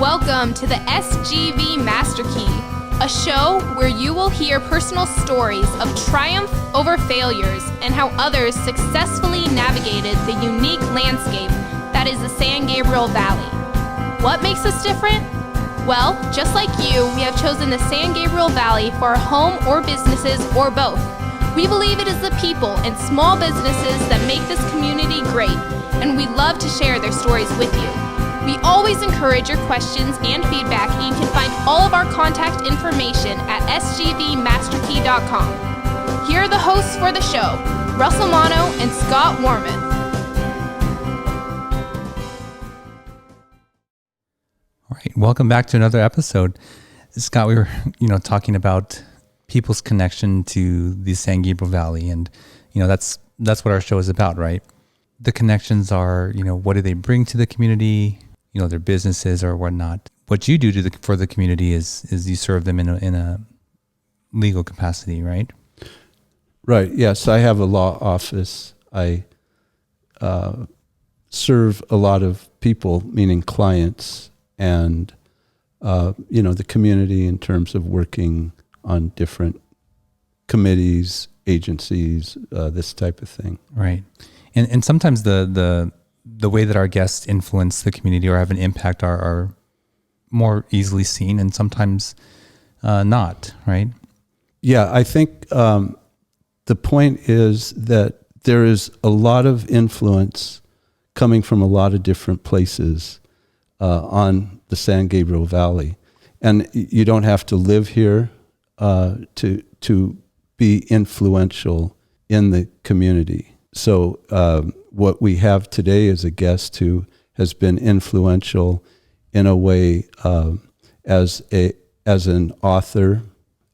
Welcome to the SGV Master Key, a show where you will hear personal stories of triumph over failures and how others successfully navigated the unique landscape that is the San Gabriel Valley. What makes us different? Well, just like you, we have chosen the San Gabriel Valley for our home or businesses or both. We believe it is the people and small businesses that make this community great, and we love to share their stories with you. We always encourage your questions and feedback, and you can find all of our contact information at sgvmasterkey.com. Here are the hosts for the show, Russell Mono and Scott Warmoth. All right, welcome back to another episode. Scott, we were, talking about people's connection to the San Gabriel Valley, and that's what our show is about, right? The connections are, what do they bring to the community? Their businesses or whatnot. What you do for the community is you serve them in a legal capacity, right? Right. Yes, I have a law office. I serve a lot of people, meaning clients, and the community in terms of working on different committees, agencies, this type of thing. Right. And sometimes the way that our guests influence the community or have an impact are more easily seen, and sometimes not, right? Yeah, I think the point is that there is a lot of influence coming from a lot of different places on the San Gabriel Valley. And you don't have to live here to be influential in the community. So what we have today is a guest who has been influential in a way as an author,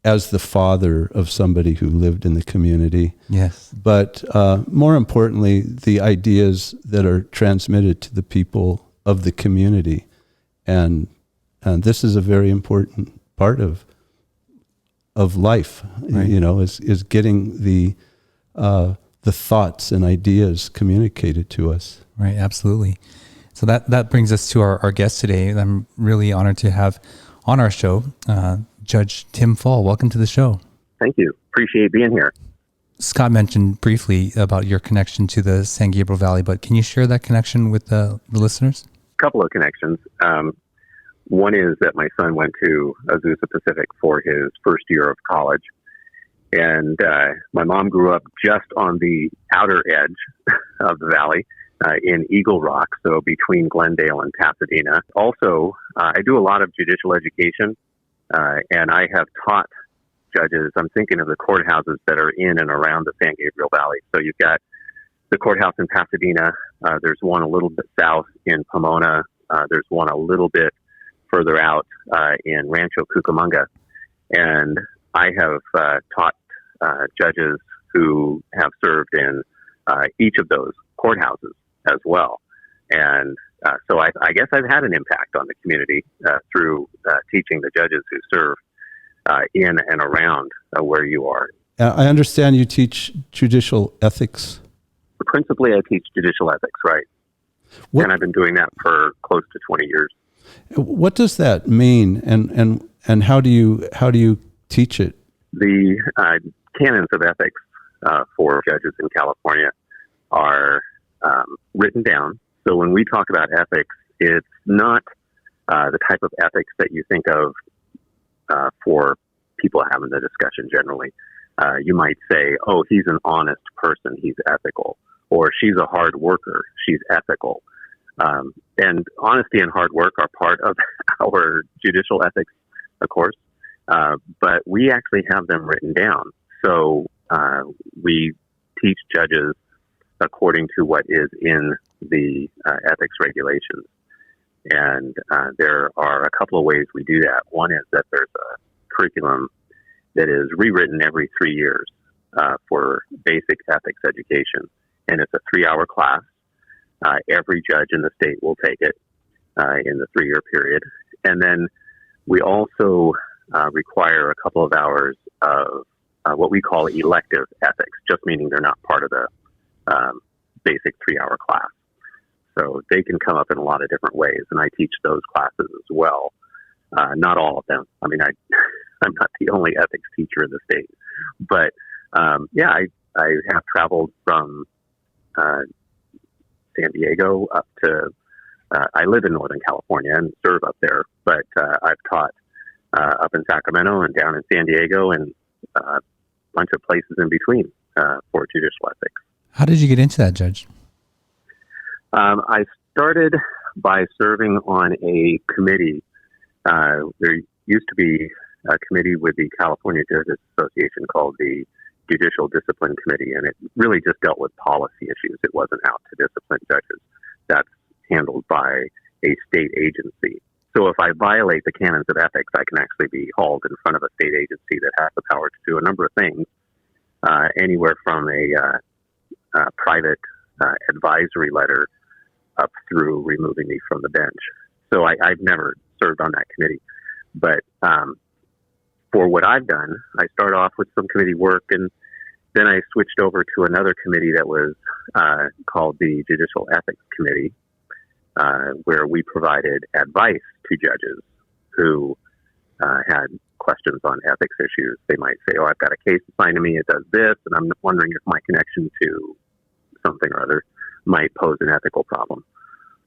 as the father of somebody who lived in the community. Yes. But more importantly, the ideas that are transmitted to the people of the community. And this is a very important part of life, right. Is getting the thoughts and ideas communicated to us. Right, absolutely. So that brings us to our guest today. I'm really honored to have on our show Judge Tim Fall. Welcome to the show. Thank you. Appreciate being here. Scott mentioned briefly about your connection to the San Gabriel Valley, but can you share that connection with the listeners? A couple of connections. One is that my son went to Azusa Pacific for his first year of college. And my mom grew up just on the outer edge of the valley in Eagle Rock, so between Glendale and Pasadena. Also, I do a lot of judicial education, and I have taught judges. I'm thinking of the courthouses that are in and around the San Gabriel Valley. So you've got the courthouse in Pasadena. There's one a little bit south in Pomona. There's one a little bit further out in Rancho Cucamonga. And I have taught judges who have served in each of those courthouses as well. And so I guess I've had an impact on the community through teaching the judges who serve in and around where you are. I understand you teach judicial ethics. Principally, I teach judicial ethics, right. And I've been doing that for close to 20 years. What does that mean, and how do you teach it? The canons of ethics for judges in California are written down. So when we talk about ethics, it's not the type of ethics that you think of for people having the discussion generally. You might say, oh, he's an honest person, he's ethical. Or she's a hard worker, she's ethical. And honesty and hard work are part of our judicial ethics, of course. But we actually have them written down. So we teach judges according to what is in the ethics regulations. And there are a couple of ways we do that. One is that there's a curriculum that is rewritten every 3 years for basic ethics education. And it's a 3-hour class. Every judge in the state will take it in the 3-year period. And then we also require a couple of hours of what we call elective ethics, just meaning they're not part of the basic 3-hour class. So they can come up in a lot of different ways, and I teach those classes as well. Not all of them. I mean, I'm not the only ethics teacher in the state, but I have traveled from San Diego up to. I live in Northern California and serve up there, but I've taught up in Sacramento and down in San Diego and a bunch of places in between for judicial ethics. How did you get into that, Judge? I started by serving on a committee. There used to be a committee with the California Judges Association called the Judicial Discipline Committee, and it really just dealt with policy issues. It wasn't out to discipline judges. That's handled by a state agency. So if I violate the canons of ethics, I can actually be hauled in front of a state agency that has the power to do a number of things, anywhere from a private advisory letter up through removing me from the bench. So I've never served on that committee. But for what I've done, I start off with some committee work, and then I switched over to another committee that was called the Judicial Ethics Committee, where we provided advice to judges who had questions on ethics issues. They might say, I've got a case assigned to me, it does this, and I'm wondering if my connection to something or other might pose an ethical problem.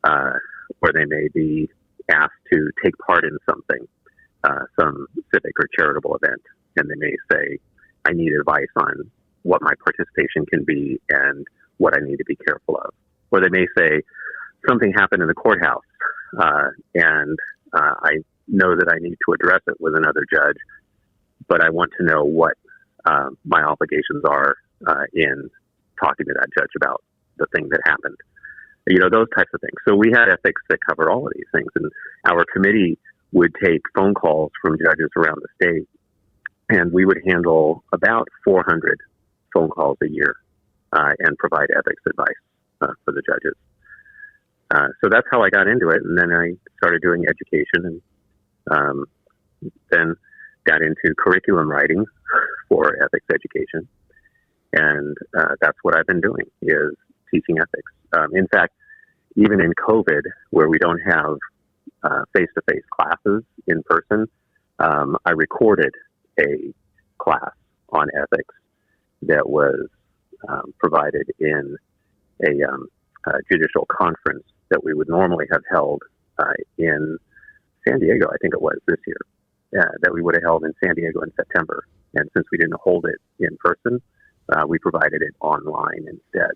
Or they may be asked to take part in something, some civic or charitable event, and they may say, I need advice on what my participation can be and what I need to be careful of. Or they may say, something happened in the courthouse, and I know that I need to address it with another judge, but I want to know what my obligations are in talking to that judge about the thing that happened. Those types of things. So we had ethics that covered all of these things, and our committee would take phone calls from judges around the state, and we would handle about 400 phone calls a year and provide ethics advice for the judges. So that's how I got into it, and then I started doing education, and then got into curriculum writing for ethics education, and that's what I've been doing, is teaching ethics. In fact, even in COVID, where we don't have face-to-face classes in person, I recorded a class on ethics that was provided in a judicial conference that we would normally have held in San Diego, I think it was this year, that we would have held in San Diego in September. And since we didn't hold it in person, we provided it online instead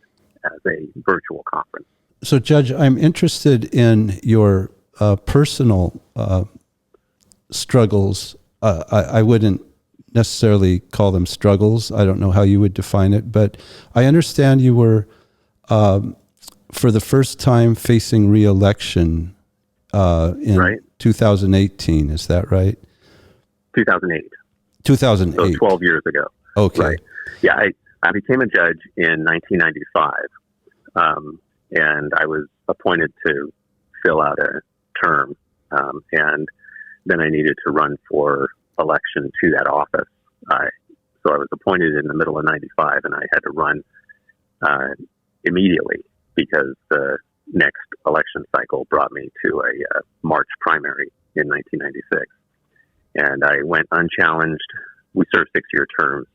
as a virtual conference. So, Judge, I'm interested in your personal struggles. I wouldn't necessarily call them struggles. I don't know how you would define it, but I understand you were, for the first time, facing re-election in 2018. Is that right? 2008. 2008. So 12 years ago. Okay. Right. Yeah, I became a judge in 1995, and I was appointed to fill out a term, and then I needed to run for election to that office. So I was appointed in the middle of 95, and I had to run immediately because the next election cycle brought me to a March primary in 1996. And I went unchallenged. We served 6-year terms.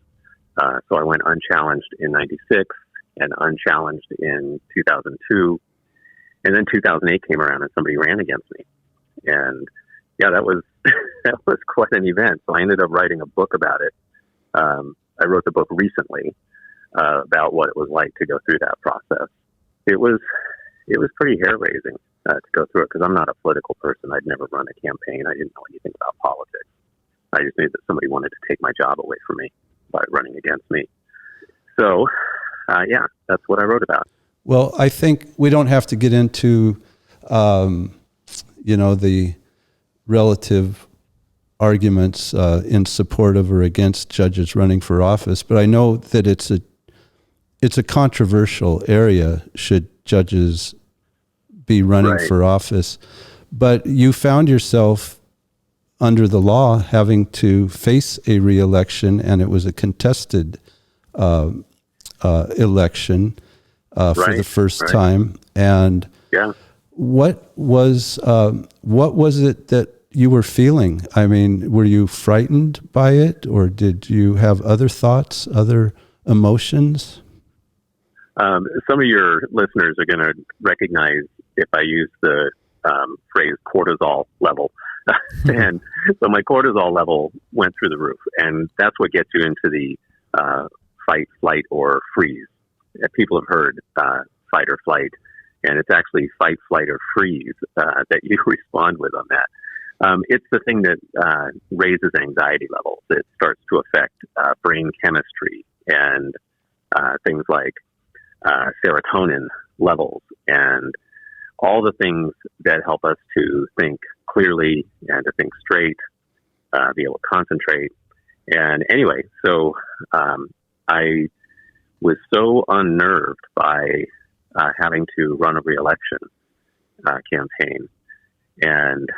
So I went unchallenged in 96 and unchallenged in 2002. And then 2008 came around and somebody ran against me. And yeah, that was quite an event. So I ended up writing a book about it. I wrote the book recently about what it was like to go through that process. It was pretty hair-raising to go through it because I'm not a political person. I'd never run a campaign. I didn't know anything about politics. I just knew that somebody wanted to take my job away from me by running against me. So, yeah, that's what I wrote about. Well, I think we don't have to get into, the relative arguments in support of or against judges running for office, but I know that it's a controversial area should judges be running for office. But you found yourself under the law having to face a re-election, and it was a contested election for the first time. And Yeah. What was it that you were feeling? I mean, were you frightened by it, or did you have other thoughts, other emotions? Some of your listeners are going to recognize if I use the phrase cortisol level. And so my cortisol level went through the roof, and that's what gets you into the fight, flight, or freeze. People have heard fight or flight, and it's actually fight, flight, or freeze that you respond with on that. It's the thing that raises anxiety levels. It starts to affect brain chemistry and things like serotonin levels and all the things that help us to think clearly and to think straight, be able to concentrate. And anyway, so I was so unnerved by having to run a re-election campaign, and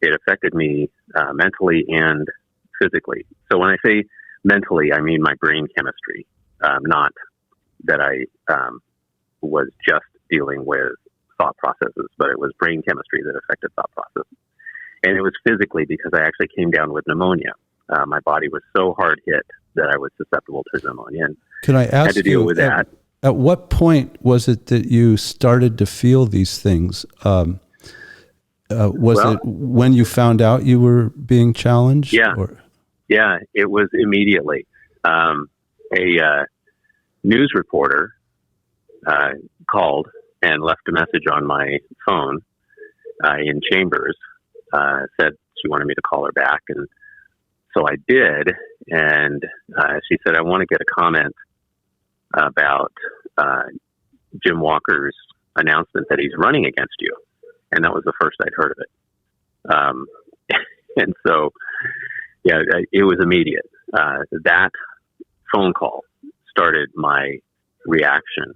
it affected me mentally and physically. So when I say mentally, I mean my brain chemistry, not that I was just dealing with thought processes, but it was brain chemistry that affected thought processes. And it was physically because I actually came down with pneumonia. My body was so hard hit that I was susceptible to pneumonia. And can I ask had to deal you, with that. At what point was it that you started to feel these things? Was it when you found out you were being challenged? Yeah. Yeah, it was immediately. A news reporter called and left a message on my phone in Chambers, said she wanted me to call her back. And so I did. And she said, I want to get a comment about Jim Walker's announcement that he's running against you. And that was the first I'd heard of it. And so, yeah, it was immediate. That phone call started my reaction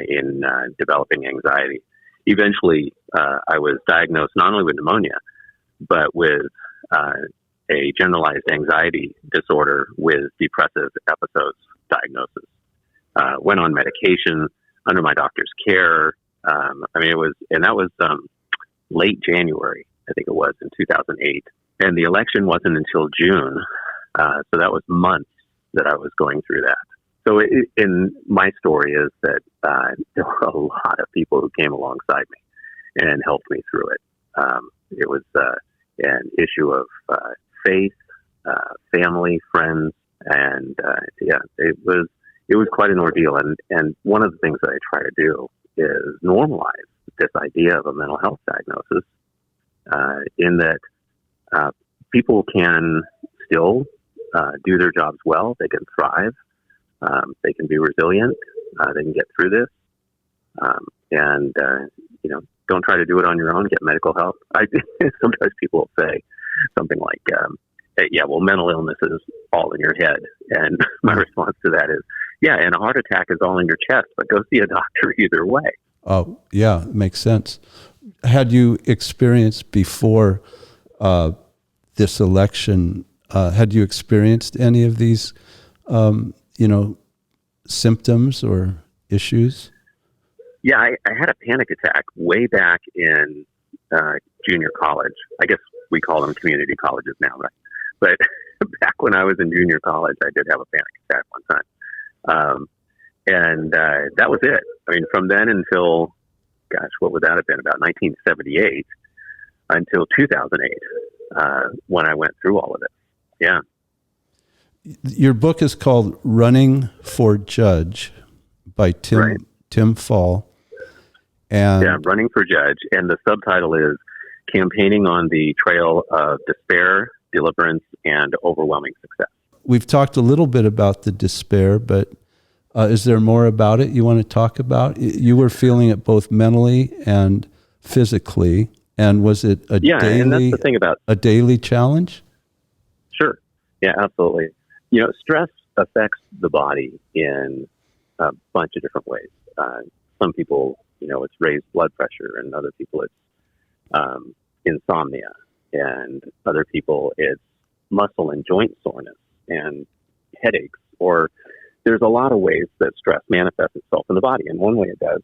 in developing anxiety. Eventually, I was diagnosed not only with pneumonia, but with a generalized anxiety disorder with depressive episodes diagnosis. Went on medication under my doctor's care. That was late January, I think it was, in 2008. And the election wasn't until June. So that was months that I was going through that. So in my story is that there were a lot of people who came alongside me and helped me through it. It was an issue of faith, family, friends, and it was quite an ordeal. And one of the things that I try to do is normalize this idea of a mental health diagnosis, in that people can still do their jobs well. They can thrive. They can be resilient. They can get through this. Don't try to do it on your own. Get medical help. Sometimes people say something like, mental illness is all in your head. And my response to that is, yeah, and a heart attack is all in your chest, but go see a doctor either way. Oh, yeah, makes sense. Had you experienced before this election, had you experienced any of these, symptoms or issues? Yeah, I had a panic attack way back in junior college. I guess we call them community colleges now, right? But back when I was in junior college, I did have a panic attack one time. And that was it. I mean, from then until, what would that have been? About 1978 until 2008, when I went through all of it. Yeah. Your book is called Running for Judge by Tim Fall. And Running for Judge. And the subtitle is Campaigning on the Trail of Despair, Deliverance, and Overwhelming Success. We've talked a little bit about the despair, but is there more about it you want to talk about? You were feeling it both mentally and physically. And was it a and that's the thing about a daily challenge? Sure. Yeah, absolutely. Stress affects the body in a bunch of different ways. Some people, it's raised blood pressure, and other people it's insomnia, and other people it's muscle and joint soreness and headaches. Or there's a lot of ways that stress manifests itself in the body. And one way it does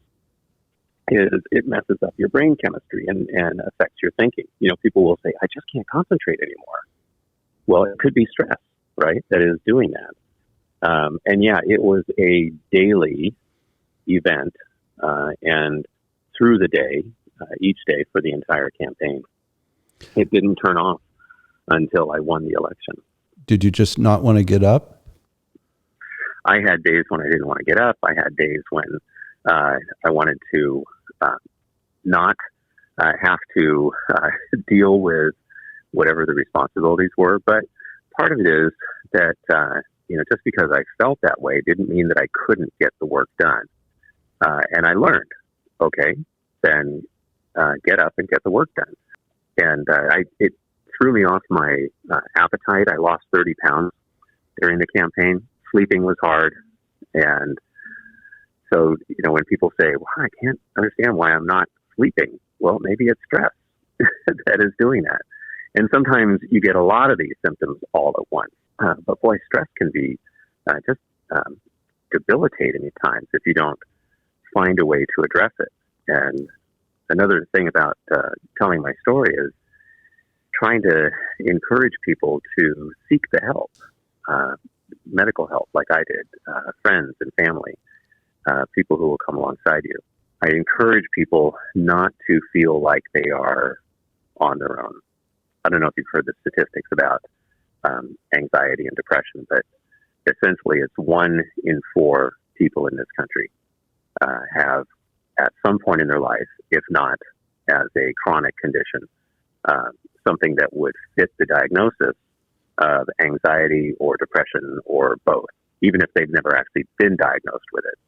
is it messes up your brain chemistry and affects your thinking. People will say, I just can't concentrate anymore. Well, it could be stress, right, that is doing that. And yeah, it was a daily event, and through the day, each day for the entire campaign. It didn't turn off until I won the election. Did you just not want to get up? I had days when I didn't want to get up. I had days when I wanted to not have to deal with whatever the responsibilities were. But part of it is that, just because I felt that way didn't mean that I couldn't get the work done. And I learned, okay, then get up and get the work done. And it threw me off my appetite. I lost 30 pounds during the campaign. Sleeping was hard. And so, when people say, well, I can't understand why I'm not sleeping. Well, maybe it's stress that is doing that. And sometimes you get a lot of these symptoms all at once. But boy, stress can be just debilitating at times if you don't find a way to address it. And another thing about telling my story is trying to encourage people to seek the help, medical help like I did, friends and family, people who will come alongside you. I encourage people not to feel like they are on their own. I don't know if you've heard the statistics about anxiety and depression, but essentially it's 1 in 4 people in this country have at some point in their life, if not as a chronic condition, something that would fit the diagnosis of anxiety or depression or both, even if they've never actually been diagnosed with it.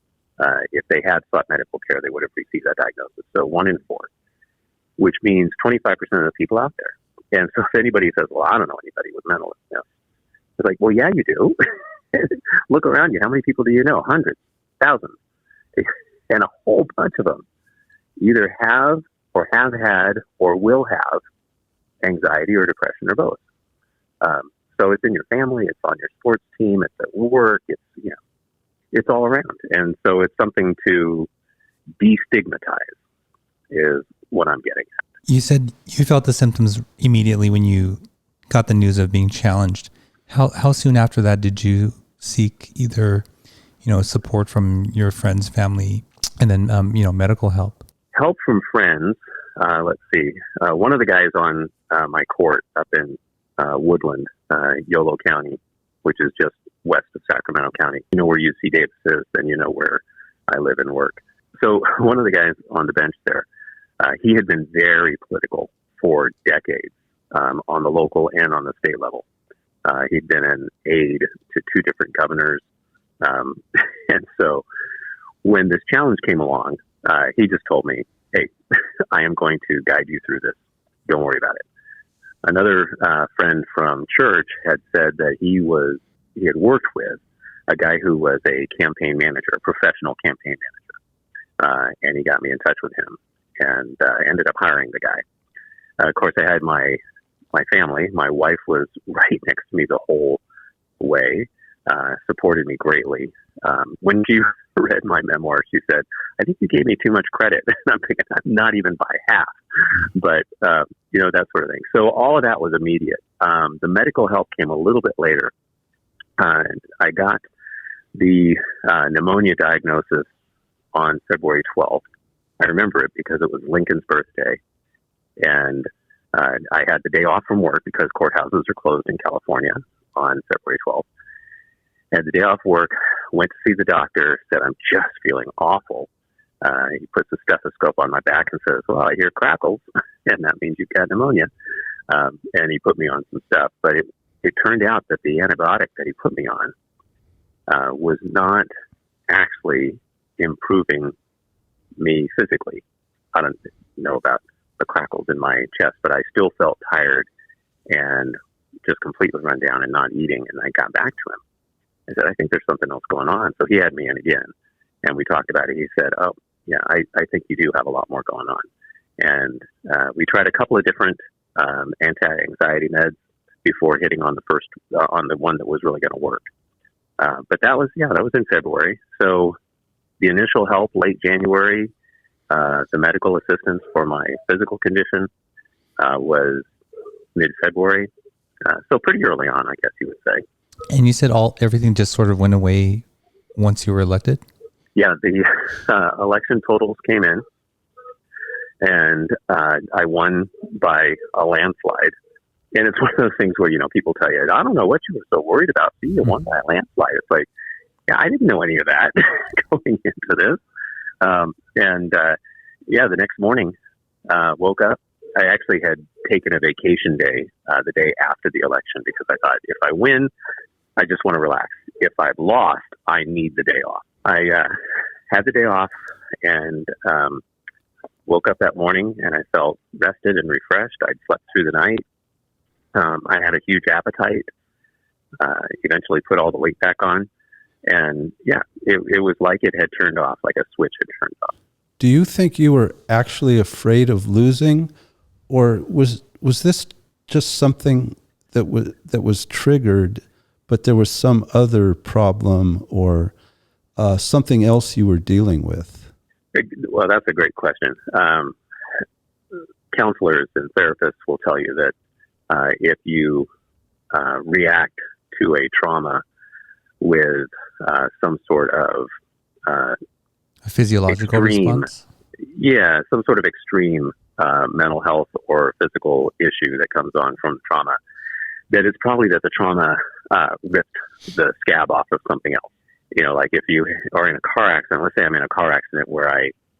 If they had sought medical care, they would have received that diagnosis. So 1 in 4, which means 25% of the people out there. And so if anybody says, well, I don't know anybody with mental illness, it's like, well, yeah, you do. Look around you. How many people do you know? Hundreds, thousands. And a whole bunch of them either have or have had or will have anxiety or depression or both. So it's in your family, it's on your sports team, it's at work, it's all around. And so it's something to destigmatize is what I'm getting at. You said you felt the symptoms immediately when you got the news of being challenged. How soon after that did you seek either, support from your friends, family, and then, medical help? Help from friends. Let's see. One of the guys on my court up in Woodland, Yolo County, which is just west of Sacramento County. You know where UC Davis is, and you know where I live and work. So one of the guys on the bench there, he had been very political for decades on the local and on the state level. He'd been an aide to 2 different governors. And so when this challenge came along, he just told me, hey, I am going to guide you through this. Don't worry about it. Another friend from church had said that he had worked with a guy who was a campaign manager, a professional campaign manager. And he got me in touch with him and ended up hiring the guy. Of course, I had my family. My wife was right next to me the whole way, supported me greatly. When she read my memoir, she said, I think you gave me too much credit. And I'm thinking, not even by half. But, that sort of thing. So all of that was immediate. The medical help came a little bit later. I got the pneumonia diagnosis on February 12th. I remember it because it was Lincoln's birthday. And I had the day off from work because courthouses are closed in California on February 12th. Had the day off work, went to see the doctor, said, I'm just feeling awful. He puts a stethoscope on my back and says, well, I hear crackles, and that means you've got pneumonia. And he put me on some stuff. But it turned out that the antibiotic that he put me on was not actually improving me physically. I don't know about the crackles in my chest, but I still felt tired and just completely run down and not eating. And I got back to him. I said, I think there's something else going on. So he had me in again, and we talked about it. He said, oh, yeah, I think you do have a lot more going on. And we tried a couple of different anti-anxiety meds before hitting on the one that was really going to work. But that was in February. So the initial help, late January, the medical assistance for my physical condition was mid-February. So pretty early on, I guess you would say. And you said everything just sort of went away once you were elected? Yeah, the election totals came in, and I won by a landslide. And it's one of those things where, people tell you, I don't know what you were so worried about. See, you won by a landslide. It's like, yeah, I didn't know any of that going into this. The next morning, woke up. I actually had taken a vacation day the day after the election because I thought, if I win, I just want to relax. If I've lost, I need the day off. I had the day off and woke up that morning and I felt rested and refreshed. I'd slept through the night. I had a huge appetite. Eventually put all the weight back on. And it was like it had turned off, like a switch had turned off. Do you think you were actually afraid of losing, or was this just something that was triggered, but there was some other problem or something else you were dealing with? Well, that's a great question. Counselors and therapists will tell you that if you react to a trauma with some sort of a physiological response? Yeah, some sort of extreme mental health or physical issue that comes on from trauma, that it's probably that the trauma ripped the scab off of something else. Like if you are in a car accident, let's say I'm in a car accident where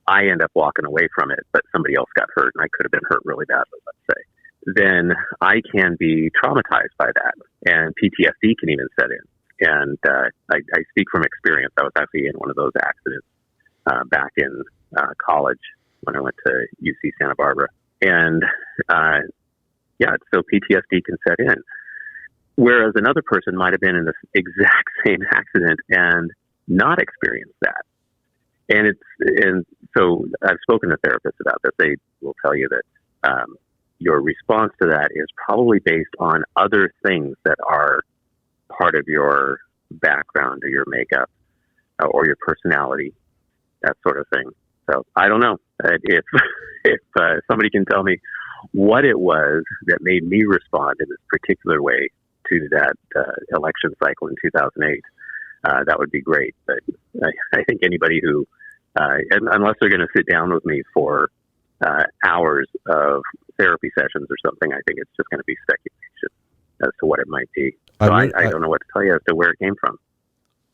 I end up walking away from it, but somebody else got hurt and I could have been hurt really badly, let's say. Then I can be traumatized by that, and PTSD can even set in. And I speak from experience. I was actually in one of those accidents back in college when I went to UC Santa Barbara. And so PTSD can set in. Whereas another person might have been in this exact same accident and not experienced that. And so I've spoken to therapists about this. They will tell you that your response to that is probably based on other things that are part of your background or your makeup or your personality, that sort of thing. So I don't know if somebody can tell me what it was that made me respond in this particular way to that election cycle in 2008. That would be great. But I think anybody who, unless they're going to sit down with me for hours of therapy sessions or something, I think it's just going to be speculation as to what it might be. So I don't know what to tell you as to where it came from.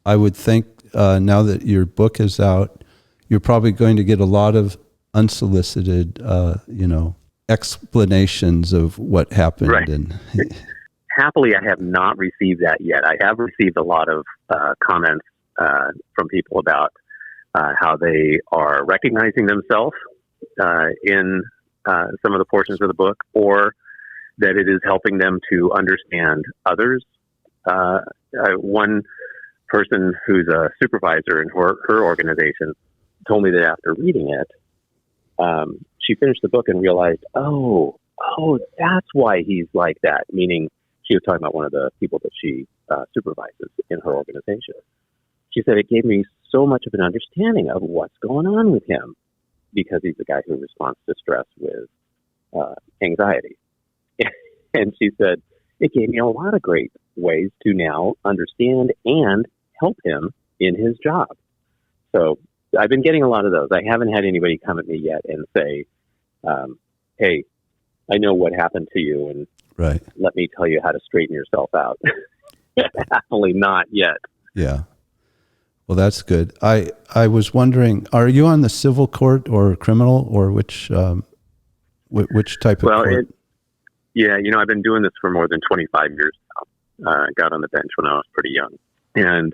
I would think now that your book is out, you're probably going to get a lot of unsolicited, explanations of what happened. Right. And happily, I have not received that yet. I have received a lot of comments from people about how they are recognizing themselves in some of the portions of the book, or that it is helping them to understand others. One person who's a supervisor in her organization told me that after reading it, she finished the book and realized, oh, that's why he's like that. Meaning, she was talking about one of the people that she supervises in her organization. She said, it gave me so much of an understanding of what's going on with him, because he's the guy who responds to stress with anxiety. And she said, it gave me a lot of great ways to now understand and help him in his job. So I've been getting a lot of those. I haven't had anybody come at me yet and say, hey, I know what happened to you, and right, let me tell you how to straighten yourself out. Happily not yet. Yeah. Well, that's good. I was wondering, are you on the civil court or criminal, or which type of court? I've been doing this for more than 25 years now. I got on the bench when I was pretty young. And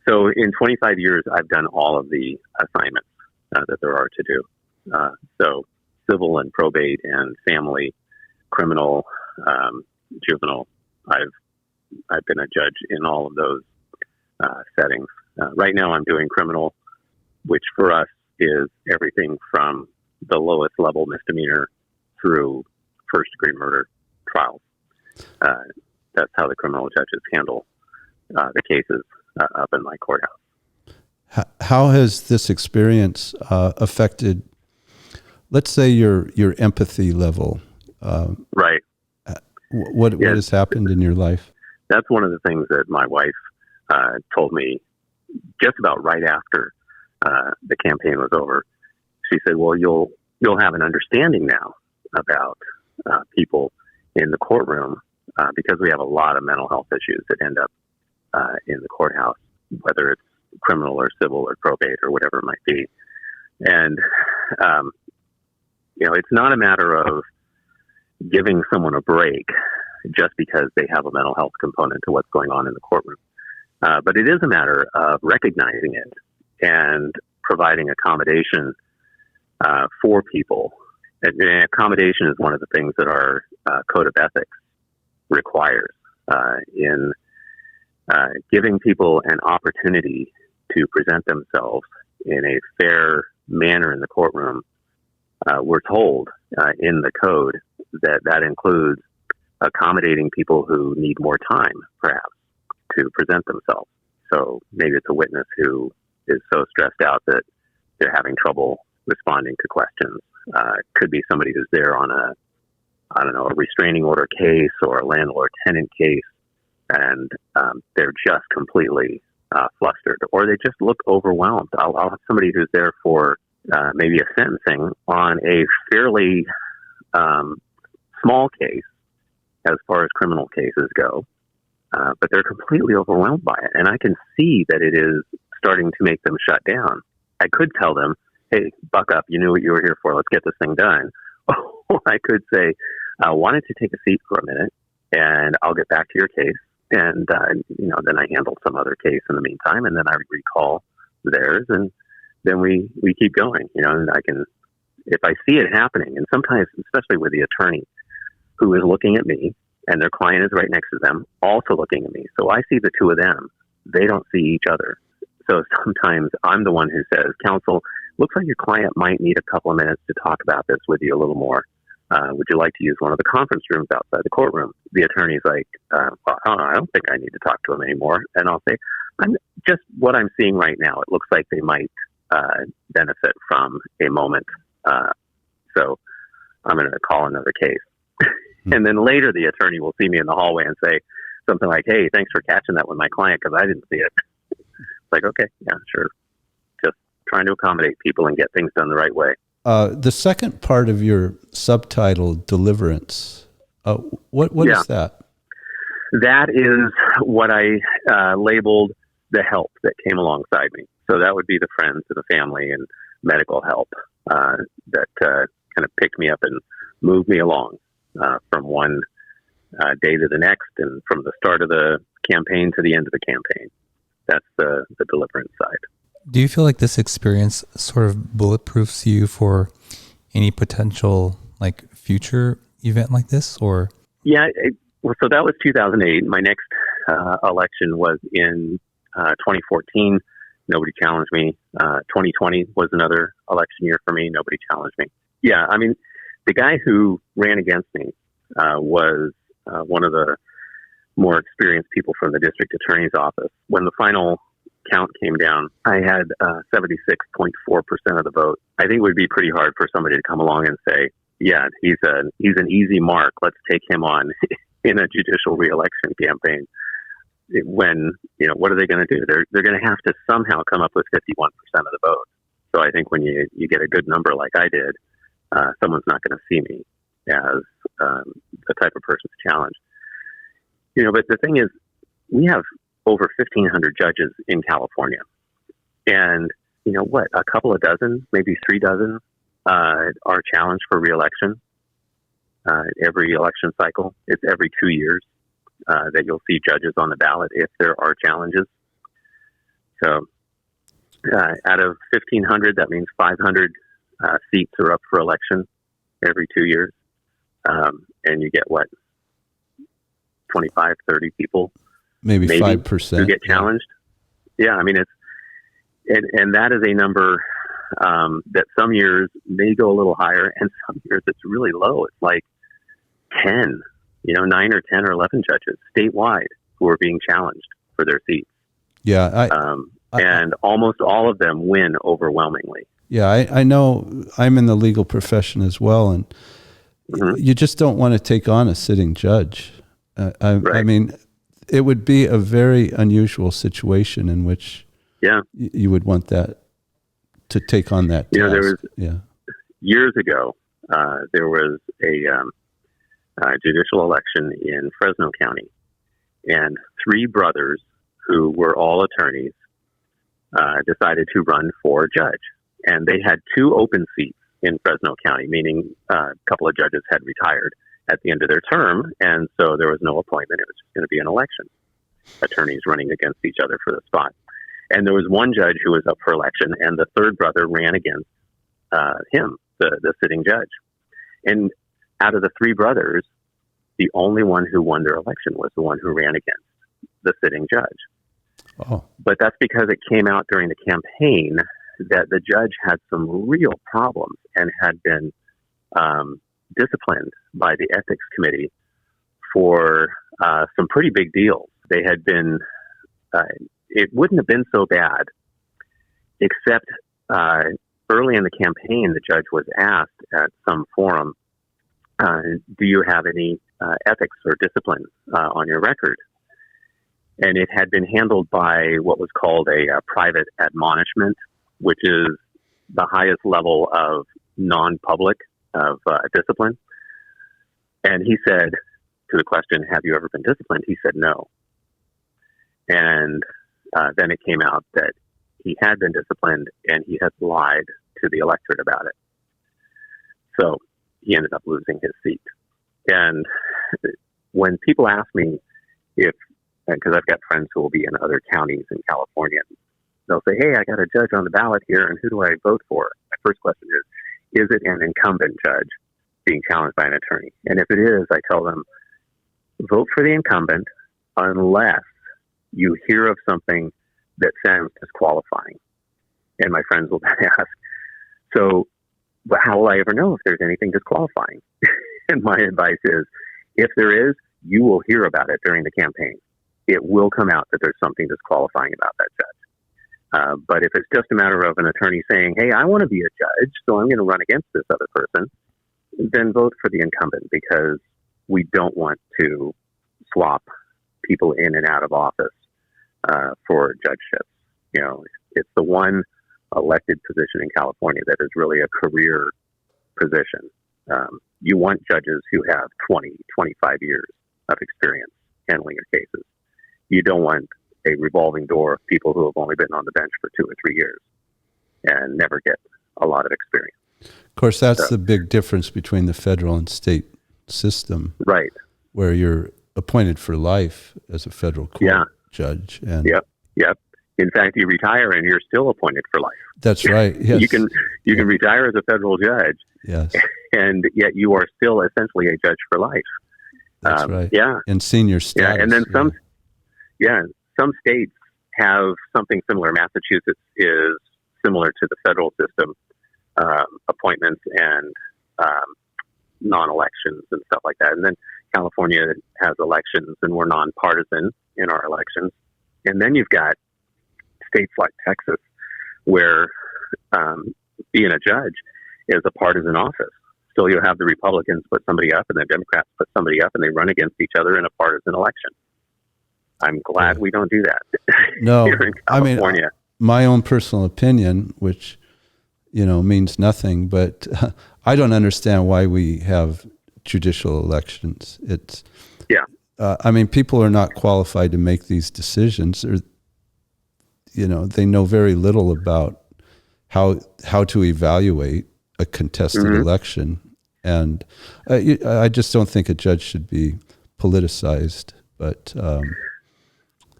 so in 25 years, I've done all of the assignments that there are to do. So civil and probate and family, criminal, juvenile. I've been a judge in all of those settings. Right now I'm doing criminal, which for us is everything from the lowest level misdemeanor through first-degree murder trials. That's how the criminal judges handle the cases up in my courthouse. How has this experience affected let's say your empathy level. Right. What has happened in your life? That's one of the things that my wife told me just about right after the campaign was over. She said, "Well, you'll have an understanding now about people in the courtroom because we have a lot of mental health issues that end up in the courthouse, whether it's criminal or civil or probate or whatever it might be." And it's not a matter of giving someone a break just because they have a mental health component to what's going on in the courtroom. But it is a matter of recognizing it and providing accommodation for people. And accommodation is one of the things that our code of ethics requires in giving people an opportunity to present themselves in a fair manner in the courtroom. We're told in the code that includes accommodating people who need more time, perhaps, to present themselves. So maybe it's a witness who is so stressed out that they're having trouble responding to questions. Could be somebody who's there on a restraining order case or a landlord-tenant case, and they're just completely flustered, or they just look overwhelmed. I'll have somebody who's there for maybe a sentencing on a fairly small case as far as criminal cases go, but they're completely overwhelmed by it. And I can see that it is starting to make them shut down. I could tell them, "Hey, buck up, you knew what you were here for, let's get this thing done." Or I could say, "Why don't you take a seat for a minute and I'll get back to your case." And, then I handle some other case in the meantime, and then I recall theirs, and then we keep going, and I can, if I see it happening, and sometimes, especially with the attorney who is looking at me and their client is right next to them, also looking at me. So I see the two of them. They don't see each other. So sometimes I'm the one who says, "Counsel, looks like your client might need a couple of minutes to talk about this with you a little more. Would you like to use one of the conference rooms outside the courtroom?" The attorney's like, "Well, I don't think I need to talk to him anymore." And I'll say, "I'm just what I'm seeing right now. It looks like they might benefit from a moment. So I'm going to call another case." And then later the attorney will see me in the hallway and say something like, "Hey, thanks for catching that with my client because I didn't see it." It's like, okay, yeah, sure. Just trying to accommodate people and get things done the right way. The second part of your subtitle, Deliverance, what is that? That is what I labeled the help that came alongside me. So that would be the friends and the family and medical help that kind of picked me up and moved me along from one day to the next, and from the start of the campaign to the end of the campaign. That's the deliverance side. Do you feel like this experience sort of bulletproofs you for any potential future event like this, or? Yeah, so that was 2008. My next election was in 2014. Nobody challenged me. 2020 was another election year for me. Nobody challenged me. Yeah, I mean, the guy who ran against me was one of the more experienced people from the district attorney's office. When the final count came down, I had 76.4% of the vote. I think it would be pretty hard for somebody to come along and say, "Yeah, he's an easy mark. Let's take him on in a judicial reelection campaign." When, what are they going to do? They're going to have to somehow come up with 51% of the vote. So I think when you get a good number like I did, someone's not going to see me as the type of person to challenge. But the thing is, we have over 1,500 judges in California. And, a couple of dozen, maybe 3 dozen are challenged for reelection every election cycle. It's every 2 years that you'll see judges on the ballot if there are challenges. So out of 1,500, that means 500 seats are up for election every 2 years. And you get 25, 30 people, maybe 5% who get challenged. Yeah, I mean, and that is a number that some years may go a little higher, and some years it's really low. It's like 10, 9 or 10 or 11 judges statewide who are being challenged for their seats. Yeah, and almost all of them win overwhelmingly. Yeah, I know I'm in the legal profession as well, and you just don't want to take on a sitting judge. I mean, it would be a very unusual situation in which you would want that to take on that task. There was years ago, there was a judicial election in Fresno County, and 3 brothers who were all attorneys decided to run for judge. And they had 2 open seats in Fresno County, meaning a couple of judges had retired at the end of their term, and so there was no appointment. It was just going to be an election. Attorneys running against each other for the spot. And there was one judge who was up for election, and the 3rd brother ran against him, the sitting judge. And out of the 3 brothers, the only one who won their election was the one who ran against the sitting judge. Oh. But that's because it came out during the campaign that the judge had some real problems and had been disciplined by the ethics committee for some pretty big deals. They had been, it wouldn't have been so bad, except early in the campaign, the judge was asked at some forum, do you have any ethics or discipline on your record? And it had been handled by what was called a private admonishment, which is the highest level of non-public of discipline. And he said to the question, have you ever been disciplined? He said no. And then it came out that he had been disciplined and he had lied to the electorate about it. So he ended up losing his seat. And when people ask me because I've got friends who will be in other counties in California, they'll say, hey, I got a judge on the ballot here, and who do I vote for? My first question is it an incumbent judge being challenged by an attorney? And if it is, I tell them, vote for the incumbent unless you hear of something that sounds disqualifying. And my friends will ask, so but how will I ever know if there's anything disqualifying? And my advice is, if there is, you will hear about it during the campaign. It will come out that there's something disqualifying about that judge. But if it's just a matter of an attorney saying, hey, I want to be a judge, so I'm going to run against this other person, then vote for the incumbent, because we don't want to swap people in and out of office for judgeships. You know, it's the one elected position in California that is really a career position. You want judges who have 20, 25 years of experience handling your cases. You don't want a revolving door of people who have only been on the bench for 2 or 3 years and never get a lot of experience. Of course, that's the big difference between the federal and state system. Right. Where you're appointed for life as a federal court judge. And Yep. In fact, you retire and you're still appointed for life. That's right. Yes. You can retire as a federal judge. Yes. And yet you are still essentially a judge for life. That's right. Yeah. And senior status. Yeah. And then some states have something similar. Massachusetts is similar to the federal system, appointments and non-elections and stuff like that. And then California has elections, and we're nonpartisan in our elections. And then you've got states like Texas, where being a judge is a partisan office. Still, you have the Republicans put somebody up and the Democrats put somebody up, and they run against each other in a partisan election. I'm glad we don't do that. No, here in California. I mean, my own personal opinion, which means nothing, but I don't understand why we have judicial elections. It's I mean, people are not qualified to make these decisions. Or, they know very little about how to evaluate a contested election, and I just don't think a judge should be politicized. But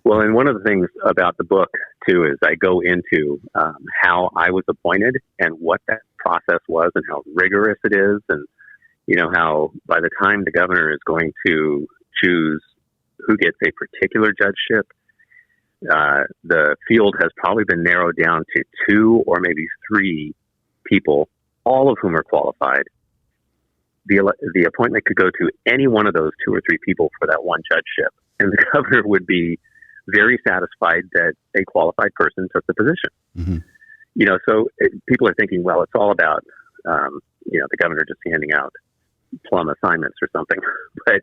well, and one of the things about the book too is I go into how I was appointed and what that process was, and how rigorous it is, and how by the time the governor is going to choose who gets a particular judgeship, the field has probably been narrowed down to 2 or maybe 3 people, all of whom are qualified. The appointment could go to any one of those 2 or 3 people for that one judgeship, and the governor would be very satisfied that a qualified person took the position. So people are thinking, well, it's all about, the governor just handing out plum assignments or something. But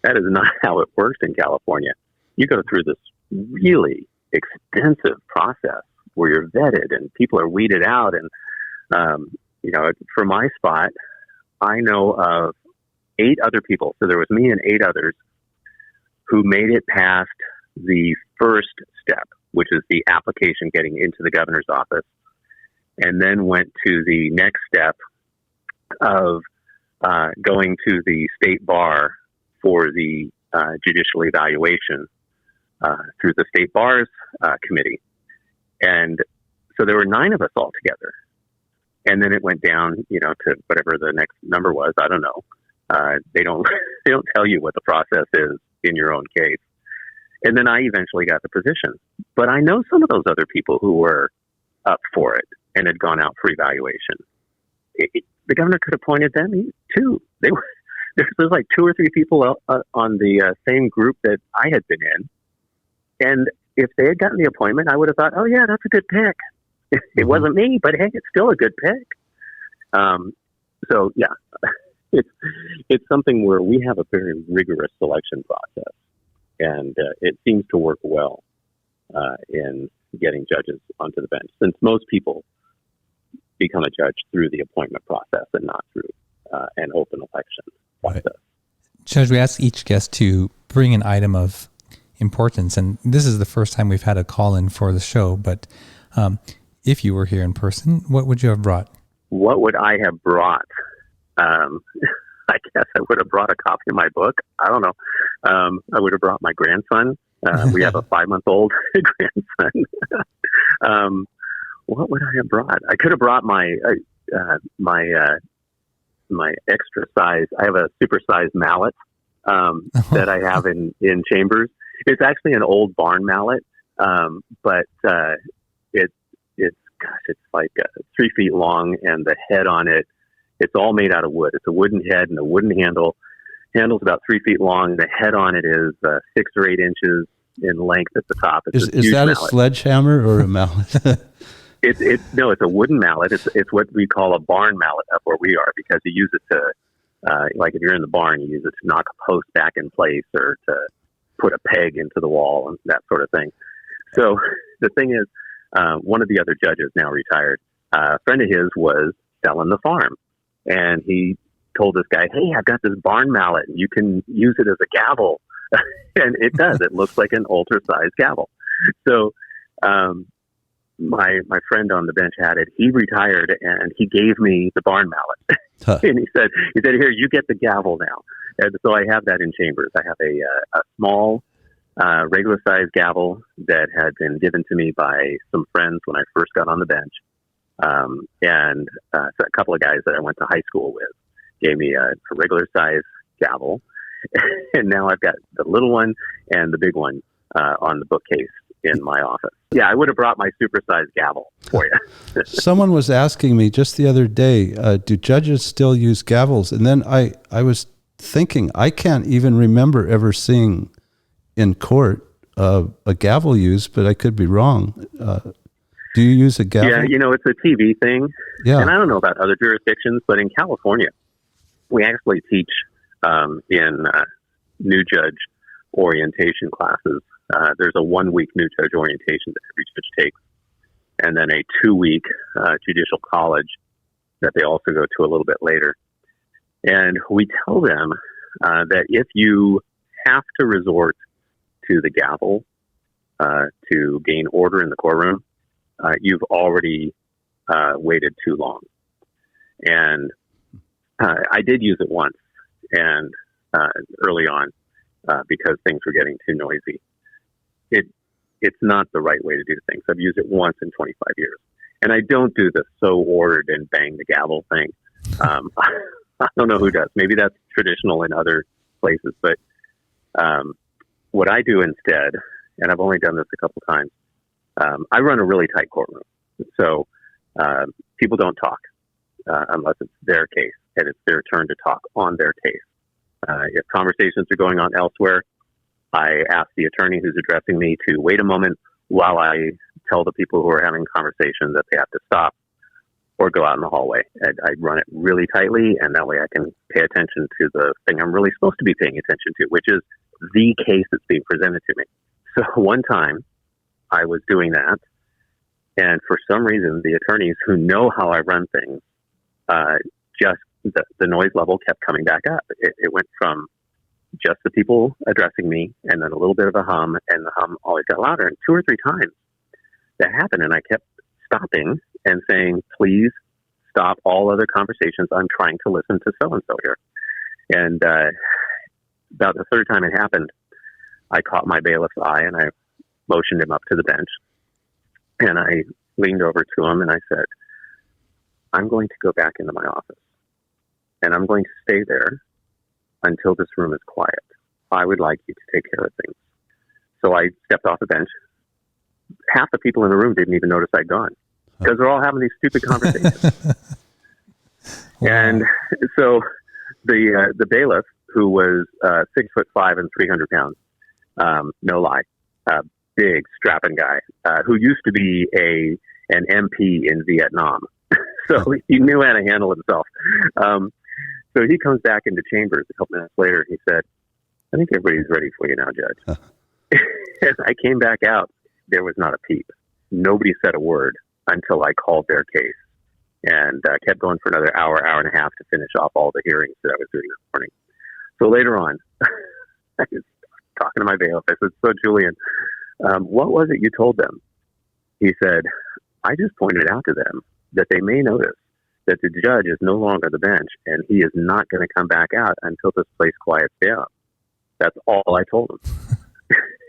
that is not how it works in California. You go through this really extensive process where you're vetted and people are weeded out. And, for my spot, I know of 8 other people. So there was me and 8 others who made it past the first step, which is the application getting into the governor's office, and then went to the next step of going to the state bar for the judicial evaluation through the state bar's committee. And so there were 9 of us all together. And then it went down, to whatever the next number was. I don't know. They don't tell you what the process is in your own case. And then I eventually got the position. But I know some of those other people who were up for it and had gone out for evaluation. The governor could have appointed them too. There's like 2 or 3 people on the same group that I had been in. And if they had gotten the appointment, I would have thought, oh yeah, that's a good pick. It wasn't me, but hey, it's still a good pick. So yeah, it's something where we have a very rigorous selection process, and it seems to work well in getting judges onto the bench, since most people become a judge through the appointment process and not through an open election process. Right. Judge, we ask each guest to bring an item of importance, and this is the first time we've had a call-in for the show, but if you were here in person, what would you have brought? What would I have brought? I guess I would have brought a copy of my book. I don't know. I would have brought my grandson. We have a 5-month-old grandson. What would I have brought? I could have brought my extra size. I have a super size mallet that I have in chambers. It's actually an old barn mallet, but it's like 3 feet long, and the head on it, it's all made out of wood. It's a wooden head and a wooden handle. Handle's about 3 feet long. The head on it is 6 or 8 inches in length at the top. Is that mallet. A sledgehammer or a mallet? No, it's a wooden mallet. It's what we call a barn mallet up where we are, because you use it to, like if you're in the barn, you use it to knock a post back in place or to put a peg into the wall and that sort of thing. So the thing is, one of the other judges, now retired, a friend of his was selling the farm. And he told this guy, hey, I've got this barn mallet. You can use it as a gavel. And it does. It looks like an ultra-sized gavel. So my friend on the bench had it. He retired, and he gave me the barn mallet. Huh. And he said, here, you get the gavel now. And so I have that in chambers. I have a small regular-sized gavel that had been given to me by some friends when I first got on the bench. And so a couple of guys that I went to high school with gave me a regular-sized gavel. And now I've got the little one and the big one on the bookcase in my office. Yeah, I would have brought my super-sized gavel for you. Someone was asking me just the other day, do judges still use gavels? And then I was thinking, I can't even remember ever seeing in court a gavel used, but I could be wrong. Do you use a gavel? Yeah, it's a TV thing. Yeah. And I don't know about other jurisdictions, but in California, we actually teach in new judge orientation classes. There's a 1-week new judge orientation that every judge takes, and then a 2-week judicial college that they also go to a little bit later. And we tell them that if you have to resort to the gavel to gain order in the courtroom, you've already waited too long. And I did use it once, and early on, because things were getting too noisy. It's not the right way to do things. I've used it once in 25 years. And I don't do the so ordered and bang the gavel thing. I don't know who does. Maybe that's traditional in other places. But what I do instead, and I've only done this a couple times, I run a really tight courtroom. So people don't talk unless it's their case and it's their turn to talk on their case. If conversations are going on elsewhere, I ask the attorney who's addressing me to wait a moment while I tell the people who are having conversation that they have to stop or go out in the hallway. I run it really tightly, and that way I can pay attention to the thing I'm really supposed to be paying attention to, which is the case that's being presented to me. So one time I was doing that, and for some reason, the attorneys who know how I run things, just the noise level kept coming back up. It went from just the people addressing me, and then a little bit of a hum, and the hum always got louder. And 2 or 3 times that happened, and I kept stopping and saying, please stop all other conversations. I'm trying to listen to so-and-so here. And about the 3rd time it happened, I caught my bailiff's eye, and I motioned him up to the bench. And I leaned over to him, and I said, I'm going to go back into my office, and I'm going to stay there until this room is quiet. I would like you to take care of things. So I stepped off the bench. Half the people in the room didn't even notice I'd gone, because they're all having these stupid conversations. Wow. And so the bailiff, who was 6'5" and 300 pounds, no lie, big strapping guy, who used to be an MP in Vietnam, so he knew how to handle himself. So he comes back into chambers a couple minutes later. He said, "I think everybody's ready for you now, Judge." As I came back out, there was not a peep. Nobody said a word until I called their case, and kept going for another hour and a half to finish off all the hearings that I was doing this morning. So later on, I was talking to my bailiff. I said, "So Julian, what was it you told them?" He said, "I just pointed out to them that they may notice that the judge is no longer the bench, and he is not going to come back out until this place quiets down." That's all I told him.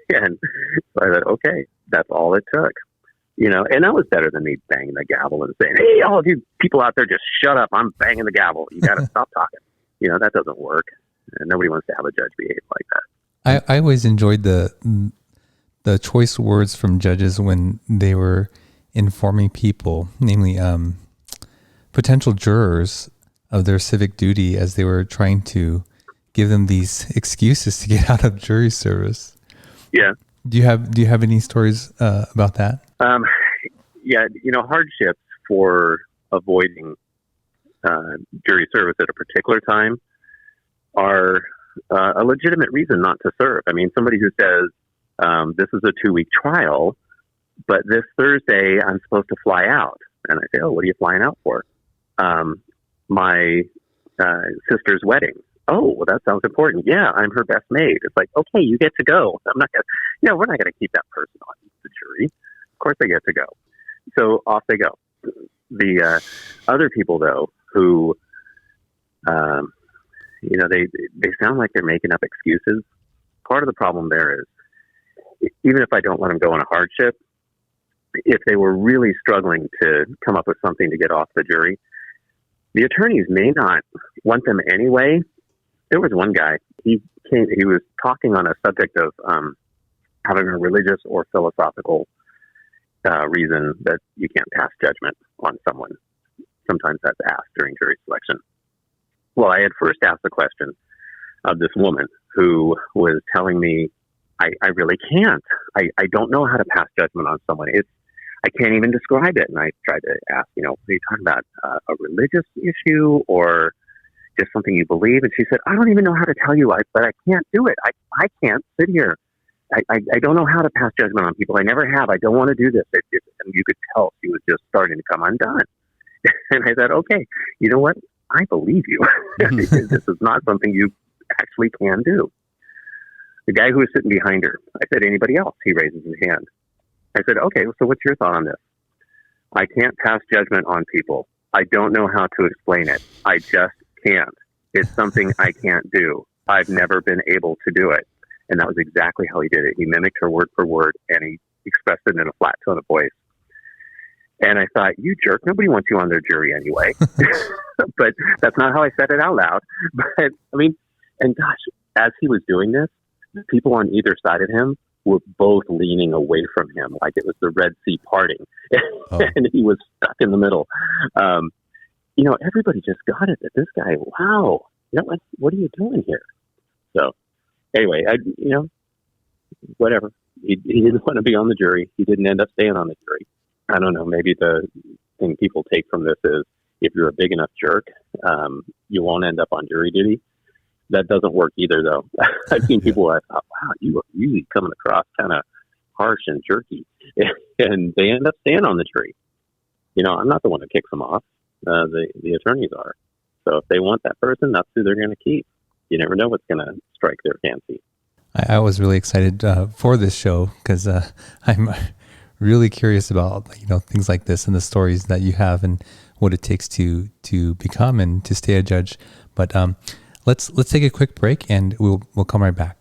And so I said, okay, that's all it took. You know, and that was better than me banging the gavel and saying, "Hey, all of you people out there, just shut up. I'm banging the gavel. You got to stop talking." You know, that doesn't work. And nobody wants to have a judge behave like that. I always enjoyed the choice words from judges when they were informing people, namely potential jurors, of their civic duty as they were trying to give them these excuses to get out of jury service. Yeah. Do you have any stories about that? Yeah, you know, hardships for avoiding jury service at a particular time are a legitimate reason not to serve. I mean, somebody who says, this is a 2-week trial, but this Thursday I'm supposed to fly out. And I say, "Oh, what are you flying out for?" My sister's wedding. "Oh, well, that sounds important. Yeah, I'm her best maid." It's like, okay, you get to go. I'm not gonna, we're not gonna keep that person on the jury. Of course they get to go. So off they go. The other people, though, who, they sound like they're making up excuses. Part of the problem there is, even if I don't let them go on a hardship, if they were really struggling to come up with something to get off the jury, the attorneys may not want them anyway. There was one guy, he was talking on a subject of having a religious or philosophical reason that you can't pass judgment on someone. Sometimes that's asked during jury selection. Well, I had first asked the question of this woman who was telling me, I really can't. I don't know how to pass judgment on someone. I can't even describe it. And I tried to ask, what are you talking about? A religious issue or just something you believe? And she said, "I don't even know how to tell you, but I can't do it. I can't sit here. I don't know how to pass judgment on people. I never have. I don't want to do this." And you could tell she was just starting to come undone. And I said, okay, you know what? I believe you. This is not something you actually can do. The guy who was sitting behind her, I said, "Anybody else?" He raises his hand. I said, "Okay, so what's your thought on this?" "I can't pass judgment on people. I don't know how to explain it. I just can't. It's something I can't do. I've never been able to do it." And that was exactly how he did it. He mimicked her word for word, and he expressed it in a flat tone of voice. And I thought, you jerk, nobody wants you on their jury anyway. But that's not how I said it out loud. But, and gosh, as he was doing this, the people on either side of him were both leaning away from him like it was the Red Sea parting. Oh. And he was stuck in the middle. Everybody just got it that this guy, wow, what are you doing here? So anyway, whatever. he didn't want to be on the jury. He didn't end up staying on the jury. I don't know. Maybe the thing people take from this is if you're a big enough jerk, you won't end up on jury duty. That doesn't work either, though. I've seen people who I thought, wow, you are really coming across kind of harsh and jerky. And they end up staying on the jury. I'm not the one that kicks them off. The attorneys are. So if they want that person, that's who they're going to keep. You never know what's going to strike their fancy. I was really excited for this show because I'm really curious about things like this and the stories that you have and what it takes to become and to stay a judge. But let's take a quick break and we'll come right back.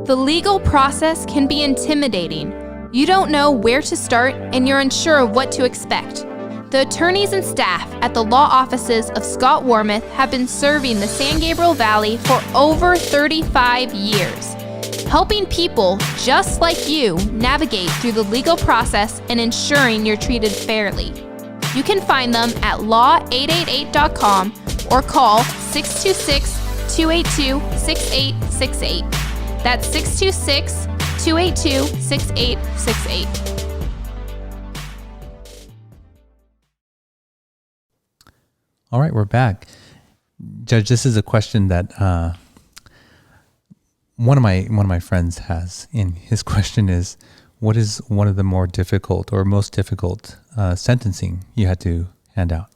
The legal process can be intimidating. You don't know where to start and you're unsure of what to expect. The attorneys and staff at the law offices of Scott Warmoth have been serving the San Gabriel Valley for over 35 years, helping people just like you navigate through the legal process and ensuring you're treated fairly. You can find them at law888.com or call 626-282-6868. That's 626-282-6868. All right, we're back. Judge, this is a question that one of my friends has, and his question is, what is one of the more difficult or most difficult sentencing you had to hand out?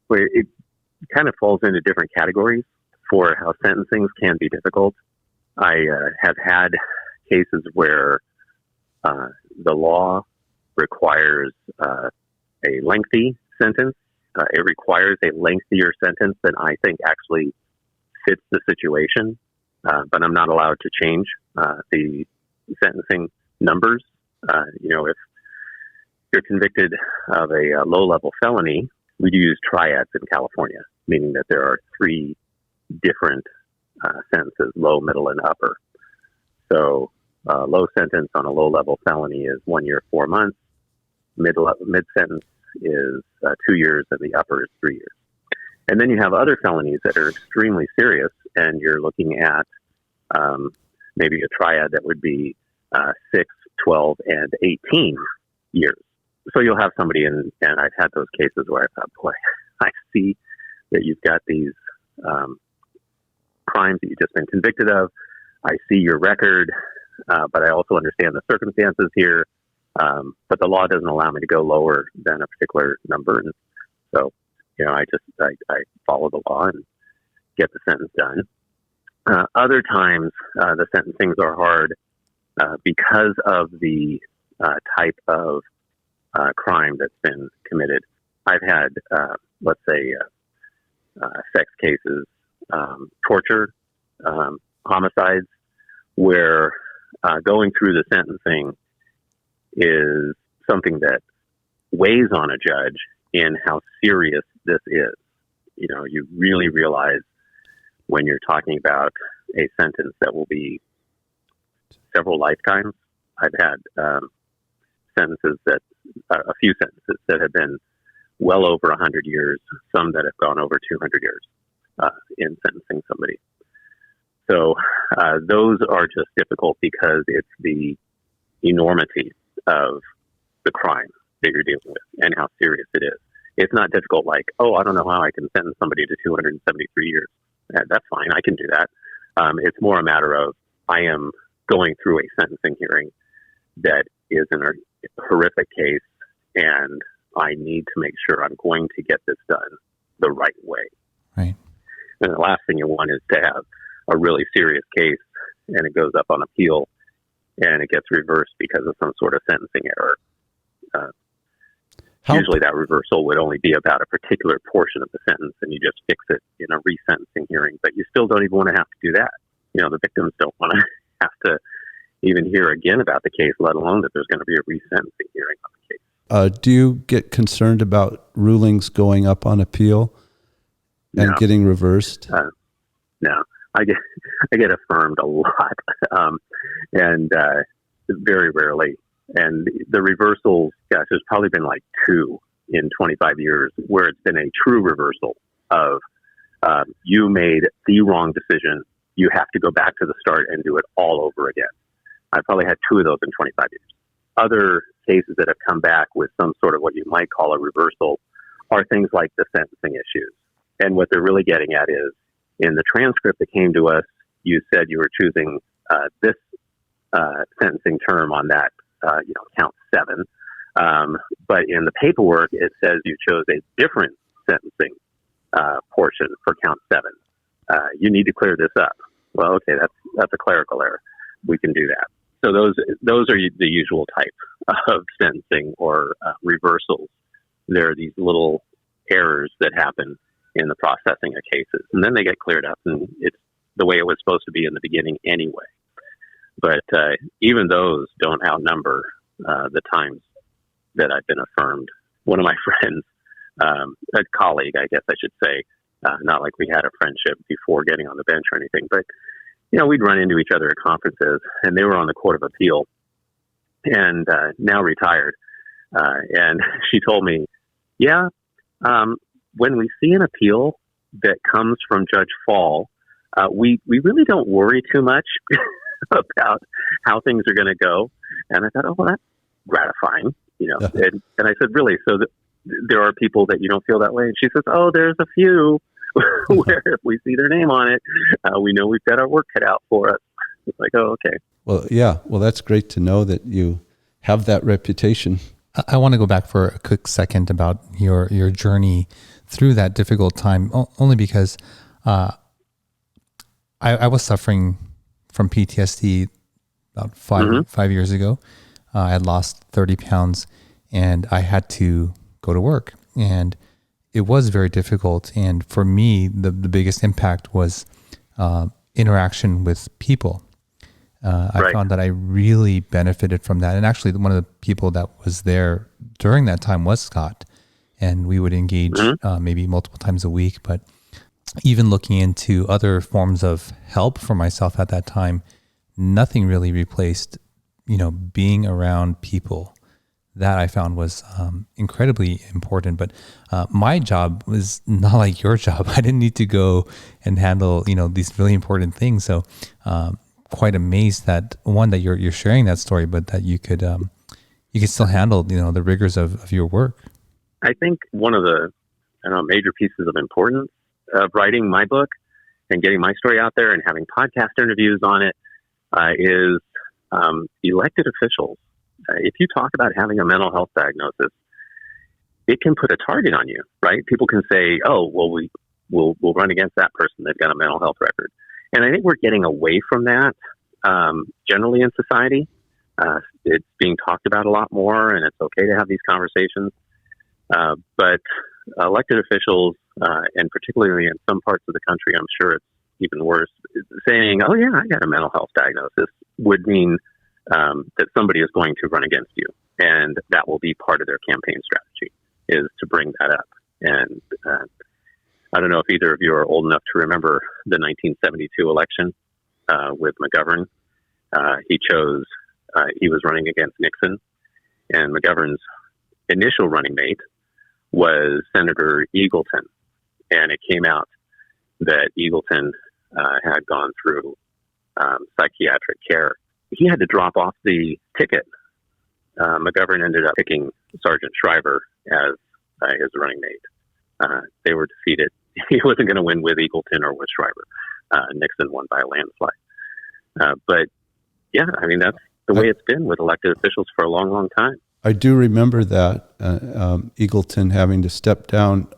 Well, it kind of falls into different categories for how sentencings can be difficult. I have had cases where the law requires a lengthy sentence. It requires a lengthier sentence than I think actually fits the situation, but I'm not allowed to change the sentencing numbers. If you're convicted of a low-level felony, we do use triads in California, meaning that there are 3 different sentences, low, middle, and upper. So low sentence on a low-level felony is 1 year, 4 months. Mid sentence is 2 years, and the upper is 3 years. And then you have other felonies that are extremely serious, and you're looking at maybe a triad that would be 6, 12, and 18 years. So you'll have somebody and I've had those cases where I thought, boy, I see that you've got these crimes that you've just been convicted of. I see your record, but I also understand the circumstances here. But the law doesn't allow me to go lower than a particular number. And so, I follow the law and get the sentence done. Other times, the sentencings are hard because of the type of crime that's been committed. I've had, let's say, sex cases, torture, homicides, where going through the sentencing is something that weighs on a judge in how serious this is. You really realize when you're talking about a sentence that will be several lifetimes. I've had sentences a few sentences that have been well over 100 years, some that have gone over 200 years in sentencing somebody. So those are just difficult because it's the enormity of the crime that you're dealing with and how serious it is. It's not difficult like, I don't know how I can sentence somebody to 273 years. That's fine. I can do that. It's more a matter of I am going through a sentencing hearing that is in a horrific case, and I need to make sure I'm going to get this done the right way. Right. And the last thing you want is to have a really serious case and it goes up on appeal and it gets reversed because of some sort of sentencing error. Usually that reversal would only be about a particular portion of the sentence and you just fix it in a resentencing hearing, but you still don't even want to have to do that. The victims don't want to have to even hear again about the case, let alone that there's going to be a resentencing hearing on the case. Do you get concerned about rulings going up on appeal and getting reversed? No, I get affirmed a lot, and very rarely. And the reversals, gosh, there's probably been like 2 in 25 years where it's been a true reversal of you made the wrong decision you have to go back to the start and do it all over again. I probably had 2 of those in 25 years. Other cases that have come back with some sort of what you might call a reversal are things like the sentencing issues. And what they're really getting at is, in the transcript that came to us, you said you were choosing this sentencing term on that, count 7. But in the paperwork, it says you chose a different sentencing portion for count 7. You need to clear this up. Well, okay, that's a clerical error. We can do that. So those are the usual type of sentencing or reversals. There are these little errors that happen in the processing of cases, and then they get cleared up, and it's the way it was supposed to be in the beginning anyway. But even those don't outnumber the times that I've been affirmed. One of my friends, a colleague, I guess I should say, not like we had a friendship before getting on the bench or anything, but we'd run into each other at conferences, and they were on the Court of Appeal, and now retired. And she told me, when we see an appeal that comes from Judge Fall, we really don't worry too much about how things are going to go. And I thought, oh, well, that's gratifying, and I said, really? So there are people that you don't feel that way? And she says, oh, there's a few where if we see their name on it, we know we've got our work cut out for us. It's like, oh, okay. Well, yeah. Well, that's great to know that you have that reputation. I want to go back for a quick second about your journey through that difficult time, only because I was suffering from PTSD about five years ago. I had lost 30 pounds and I had to go to work, and it was very difficult. And for me, the biggest impact was interaction with people. I found that I really benefited from that. And actually, one of the people that was there during that time was Scott. And we would engage maybe multiple times a week. But even looking into other forms of help for myself at that time, nothing really replaced, being around people. That I found was incredibly important. But my job was not like your job. I didn't need to go and handle, these really important things. So quite amazed that, one, that you're sharing that story, but that you could still handle, the rigors of your work. I think one of the major pieces of importance of writing my book and getting my story out there and having podcast interviews on it is elected officials. If you talk about having a mental health diagnosis, it can put a target on you, right? People can say, oh, well, we'll run against that person. They've got a mental health record. And I think we're getting away from that generally in society. It's being talked about a lot more, and it's okay to have these conversations. But elected officials, and particularly in some parts of the country, I'm sure it's even worse, saying, oh, yeah, I got a mental health diagnosis would mean that somebody is going to run against you. And that will be part of their campaign strategy, is to bring that up. And I don't know if either of you are old enough to remember the 1972 election with McGovern. He was running against Nixon, and McGovern's initial running mate was Senator Eagleton. And it came out that Eagleton had gone through psychiatric care. He had to drop off the ticket. McGovern ended up picking Sergeant Shriver as his running mate. They were defeated. He wasn't going to win with Eagleton or with Shriver. Nixon won by a landslide. But yeah, I mean, that's the way it's been with elected officials for a long, long time. I do remember that, Eagleton having to step down.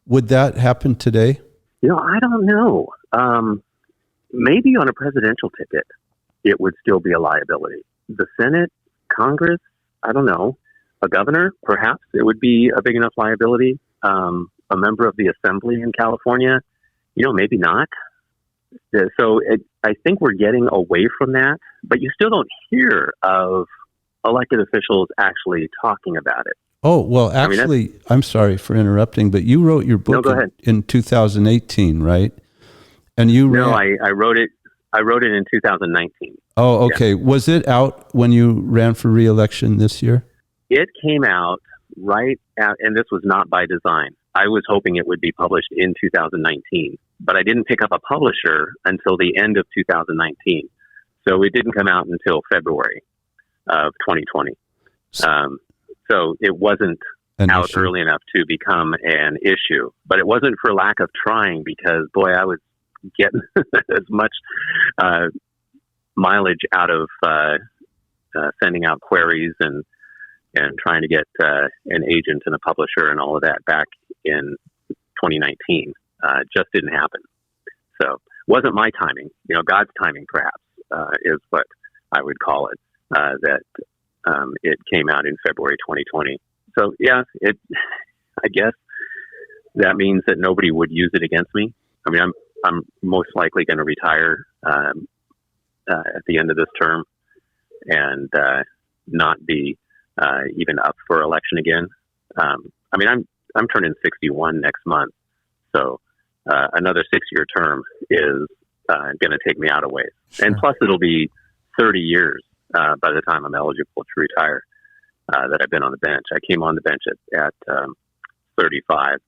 Would that happen today? I don't know. Maybe on a presidential ticket, it would still be a liability. The Senate, Congress, I don't know. A governor, perhaps it would be a big enough liability. A member of the assembly in California, maybe not. So I think we're getting away from that, but you still don't hear of elected officials actually talking about it. Oh, well, actually, I'm sorry for interrupting, but you wrote your book in 2018, right? And I wrote it in 2019. Oh, okay. Yeah. Was it out when you ran for re-election this year? It came out right out, and this was not by design. I was hoping it would be published in 2019, but I didn't pick up a publisher until the end of 2019. So it didn't come out until February of 2020. So it wasn't out early enough to become an issue, but it wasn't for lack of trying, because boy, I was getting as much mileage out of sending out queries and trying to get an agent and a publisher and all of that back in 2019. Just didn't happen. So wasn't my timing, God's timing perhaps is what I would call it, that it came out in February 2020. So yeah, I guess that means that nobody would use it against me. I mean, I'm most likely going to retire at the end of this term and not be even up for election again. I mean, I'm turning 61 next month, so another 6-year term is going to take me out of ways. Sure. And plus, it'll be 30 years by the time I'm eligible to retire that I've been on the bench. I came on the bench at 35,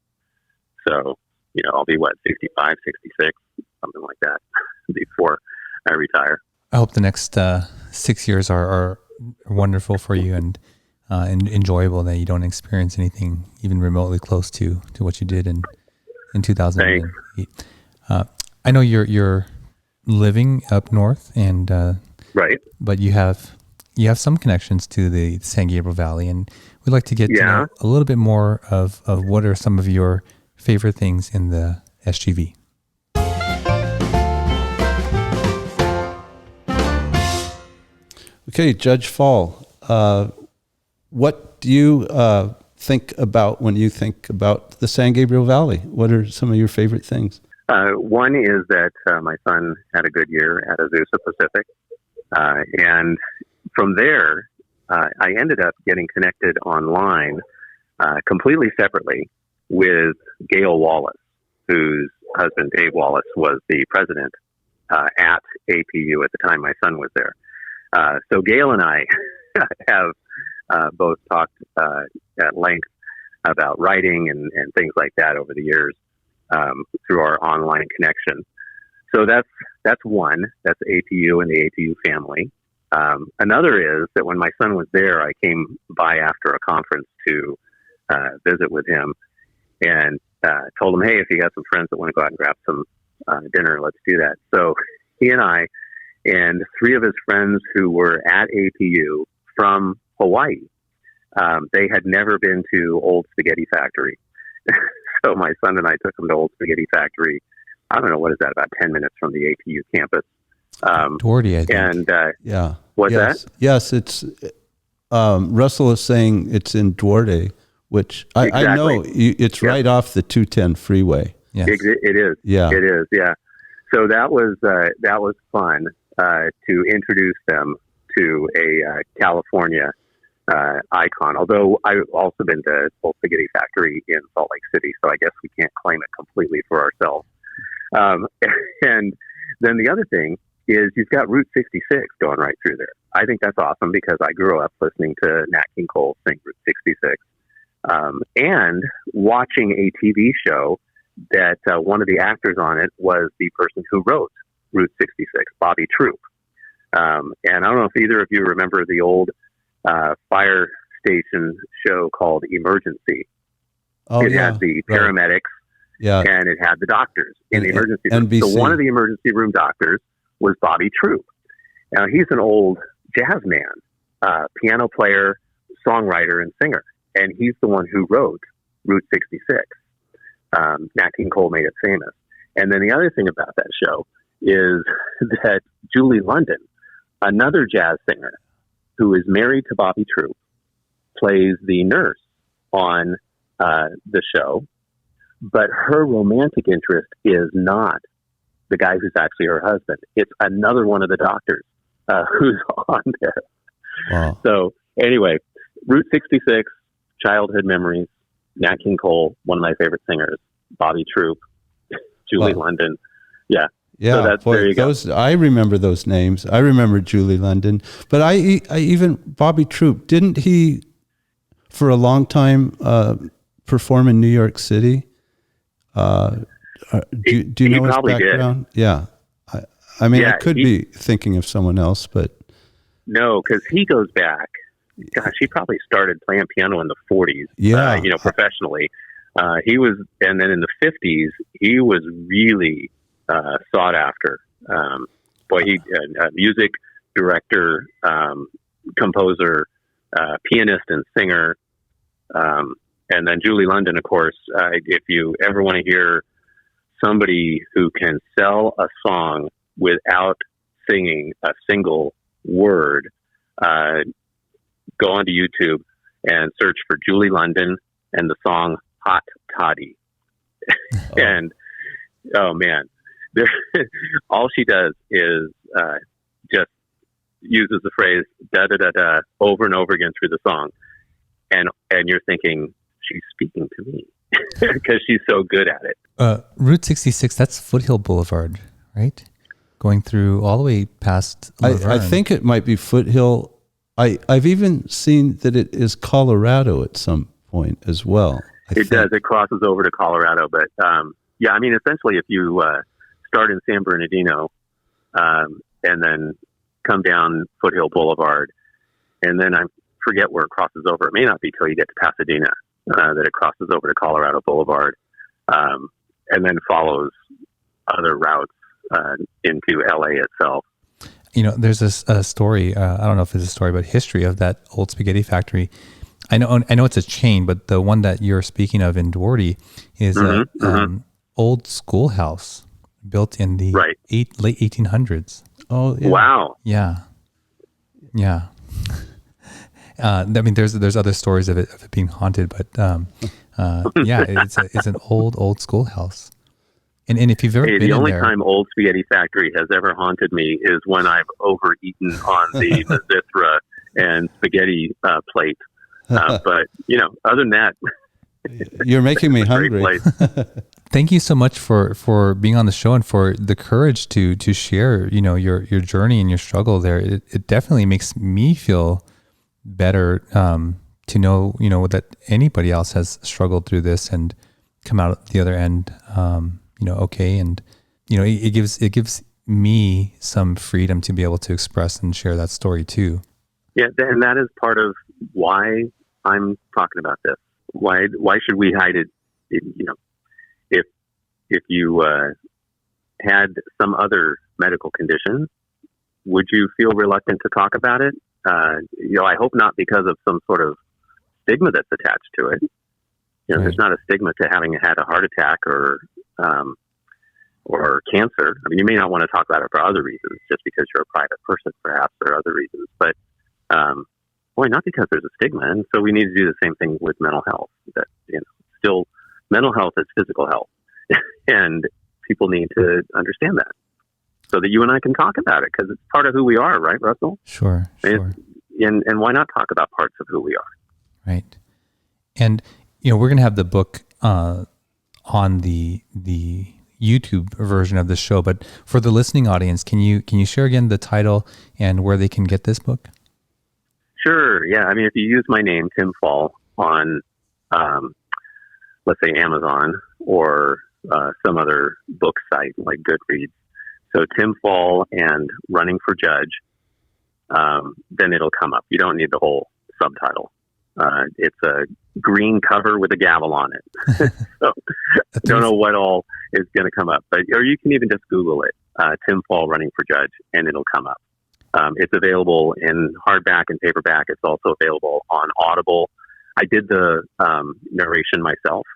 so I'll be 65, 66, something like that before I retire. I hope the next 6 years are wonderful for you and enjoyable, that you don't experience anything even remotely close to what you did in 2008. I know you're living up north, and right, but you have some connections to the San Gabriel Valley, and we'd like to get to know a little bit more of what are some of your favorite things in the SGV. Okay, Judge Fall, what do you think about when you think about the San Gabriel Valley? What are some of your favorite things? One is that my son had a good year at Azusa Pacific. And from there, I ended up getting connected online completely separately with Gail Wallace, whose husband, Dave Wallace, was the president at APU at the time my son was there. So Gail and I have both talked at length about writing and things like that over the years through our online connection. So that's one. That's APU and the APU family. Another is that when my son was there, I came by after a conference to visit with him and told him, hey, if you got some friends that want to go out and grab some dinner, let's do that. So he and I and 3 of his friends who were at APU from Hawaii, they had never been to Old Spaghetti Factory. So my son and I took them to Old Spaghetti Factory. I don't know, what is that, about 10 minutes from the APU campus. Duarte, I think. And yeah. What's that? Yes, it's Russell is saying it's in Duarte, which exactly. I know it's right off the 210 freeway. Yes. It is. Yeah. It is, yeah. So that was fun to introduce them to a California icon. Although I've also been to Old Spaghetti Factory in Salt Lake City, so I guess we can't claim it completely for ourselves. And then the other thing is you've got Route 66 going right through there. I think that's awesome because I grew up listening to Nat King Cole sing Route 66 and watching a TV show that one of the actors on it was the person who wrote Route 66, Bobby Troop. And I don't know if either of you remember the old fire station show called Emergency. Oh, it had the paramedics and it had the doctors in the emergency room. NBC. So one of the emergency room doctors was Bobby Troop. Now, he's an old jazz man, piano player, songwriter, and singer. And he's the one who wrote Route 66. Nat King Cole made it famous. And then the other thing about that show is that Julie London, another jazz singer who is married to Bobby Troop, plays the nurse on the show. But her romantic interest is not the guy who's actually her husband. It's another one of the doctors who's on there. Wow. So anyway, Route 66, childhood memories, Nat King Cole, one of my favorite singers, Bobby Troop, Julie London. Yeah. Yeah, so there you go. I remember those names. I remember Julie London. But I even, Bobby Troop, didn't he, for a long time, perform in New York City? Do you know his background? Did. Yeah. I mean, I could be thinking of someone else, but no, because he goes back. Gosh, he probably started playing piano in the 40s. Professionally. He was, and then in the 50s, he was really sought after. He music director, composer, pianist, and singer. And then Julie London, of course. If you ever want to hear somebody who can sell a song without singing a single word, go onto YouTube and search for Julie London and the song Hot Toddy. And, oh man, all she does is just uses the phrase da da da da over and over again through the song. And you're thinking, she's speaking to me because she's so good at it. Route 66, that's Foothill Boulevard, right? Going through all the way past Laverne. I think it might be Foothill. I've even seen that it is Colorado at some point as well. It does. It crosses over to Colorado. But, essentially if you start in San Bernardino and then come down Foothill Boulevard, and then I forget where it crosses over. It may not be till you get to Pasadena that it crosses over to Colorado Boulevard, and then follows other routes into LA itself. There's a story. I don't know if it's a story, but history of that old spaghetti factory. I know it's a chain, but the one that you're speaking of in Duarte is an old schoolhouse built in the late 1800s. Oh, yeah. Wow! Yeah. There's other stories of it being haunted, but it's an old schoolhouse. And if you've ever been in there, the only time Old Spaghetti Factory has ever haunted me is when I've overeaten on the Mazithra and spaghetti plate. But other than that, you're making me hungry. Thank you so much for being on the show and for the courage to share your journey and your struggle there. It definitely makes me feel better to know that anybody else has struggled through this and come out the other end okay, and it gives me some freedom to be able to express and share that story too. Yeah, and that is part of why I'm talking about this. Why should we hide it? If you had some other medical condition, would you feel reluctant to talk about it? I hope not because of some sort of stigma that's attached to it. There's not a stigma to having had a heart attack or cancer. I mean, you may not want to talk about it for other reasons, just because you're a private person, perhaps, or other reasons. But not because there's a stigma. And so we need to do the same thing with mental health. That still, mental health is physical health, and people need to understand that, so that you and I can talk about it, because it's part of who we are, right, Russell? Sure. And why not talk about parts of who we are? Right. And we're going to have the book on the YouTube version of the show, but for the listening audience, can you share again the title and where they can get this book? Sure. Yeah. I mean, if you use my name, Tim Fall, on let's say Amazon or some other book site like Goodreads, so Tim Fall and Running for Judge, then it'll come up. You don't need the whole subtitle. It's a green cover with a gavel on it. So I don't know what all is going to come up, or you can even just Google it, Tim Fall Running for Judge, and it'll come up. It's available in hardback and paperback. It's also available on Audible. I did the narration myself.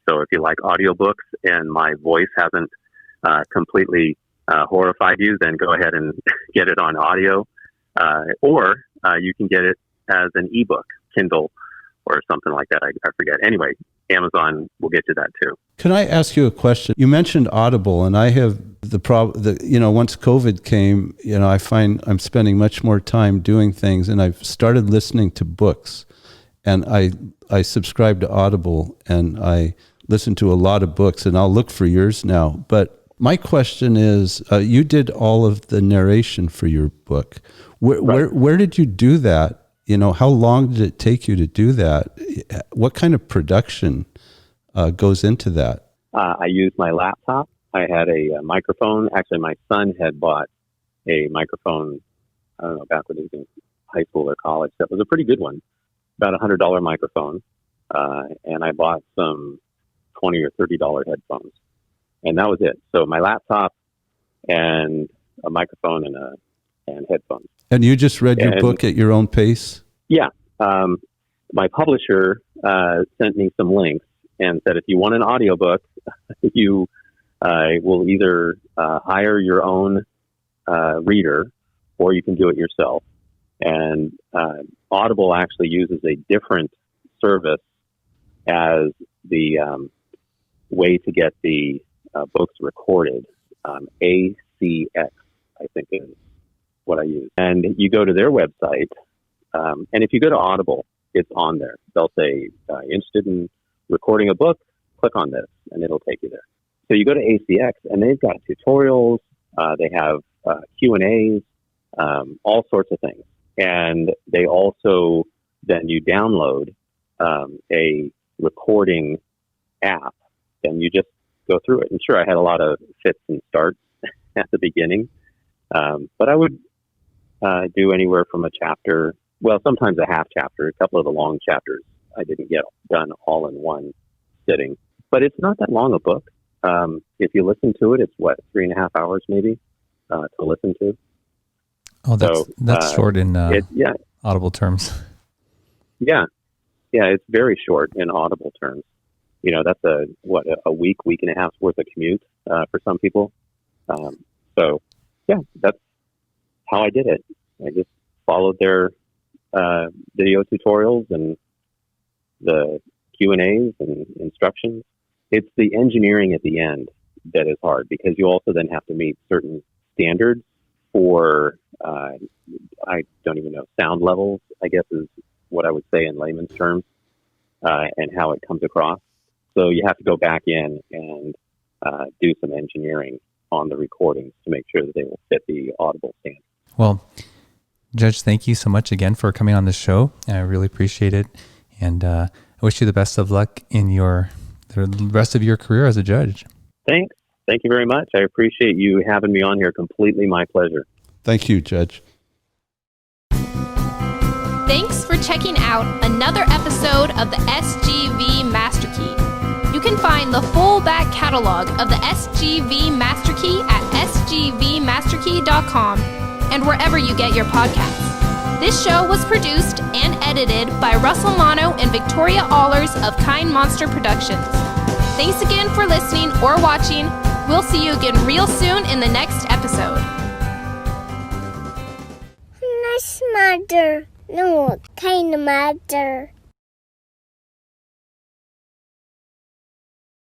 So if you like audiobooks and my voice hasn't completely horrified you, then go ahead and get it on audio. Or you can get it as an ebook, Kindle, or something like that. I forget. Anyway, Amazon will get you that too. Can I ask you a question? You mentioned Audible, and I have the problem that, once COVID came, I find I'm spending much more time doing things, and I've started listening to books, and I subscribe to Audible, and I listen to a lot of books, and I'll look for yours now. But my question is, you did all of the narration for your book. Where did you do that? How long did it take you to do that? What kind of production goes into that? I used my laptop. I had a microphone. Actually, my son had bought a microphone, I don't know, back when he was in high school or college. That was a pretty good one, about $100 microphone. And I bought some $20 or $30 headphones. And that was it. So my laptop and a microphone and headphones. And you just read your book at your own pace? Yeah. My publisher sent me some links and said, if you want an audiobook, you will either hire your own reader or you can do it yourself. And Audible actually uses a different service as the way to get the books recorded. ACX, I think, is what I use. And you go to their website, and if you go to Audible, it's on there. They'll say, interested in recording a book, click on this, and it'll take you there. So you go to ACX, and they've got tutorials, they have Q&As, all sorts of things. And they also, then you download a recording app, and you just go through it. And sure, I had a lot of fits and starts at the beginning, but I would do anywhere from a chapter, well, sometimes a half chapter. A couple of the long chapters I didn't get done all in one sitting. But it's not that long a book. If you listen to it, it's 3.5 hours maybe to listen to. Oh, that's short in Audible terms. Yeah, it's very short in Audible terms. You know, that's a week and a half's worth of commute for some people. So, yeah, that's how I did it. I just followed their video tutorials and the Q&As and instructions. It's the engineering at the end that is hard, because you also then have to meet certain standards for, I don't even know, sound levels, I guess is what I would say in layman's terms, and how it comes across. So you have to go back in and do some engineering on the recordings to make sure that they will fit the Audible standard. Well, Judge, thank you so much again for coming on the show. I really appreciate it. And I wish you the best of luck in the rest of your career as a judge. Thanks. Thank you very much. I appreciate you having me on here. Completely my pleasure. Thank you, Judge. Thanks for checking out another episode of the SGV Master Key. You can find the full back catalog of the SGV Master Key at sgvmasterkey.com and wherever you get your podcasts. This show was produced and edited by Russell Mono and Victoria Allers of Kind Monster Productions. Thanks again for listening or watching. We'll see you again real soon in the next episode. Nice mother. No, kind mother.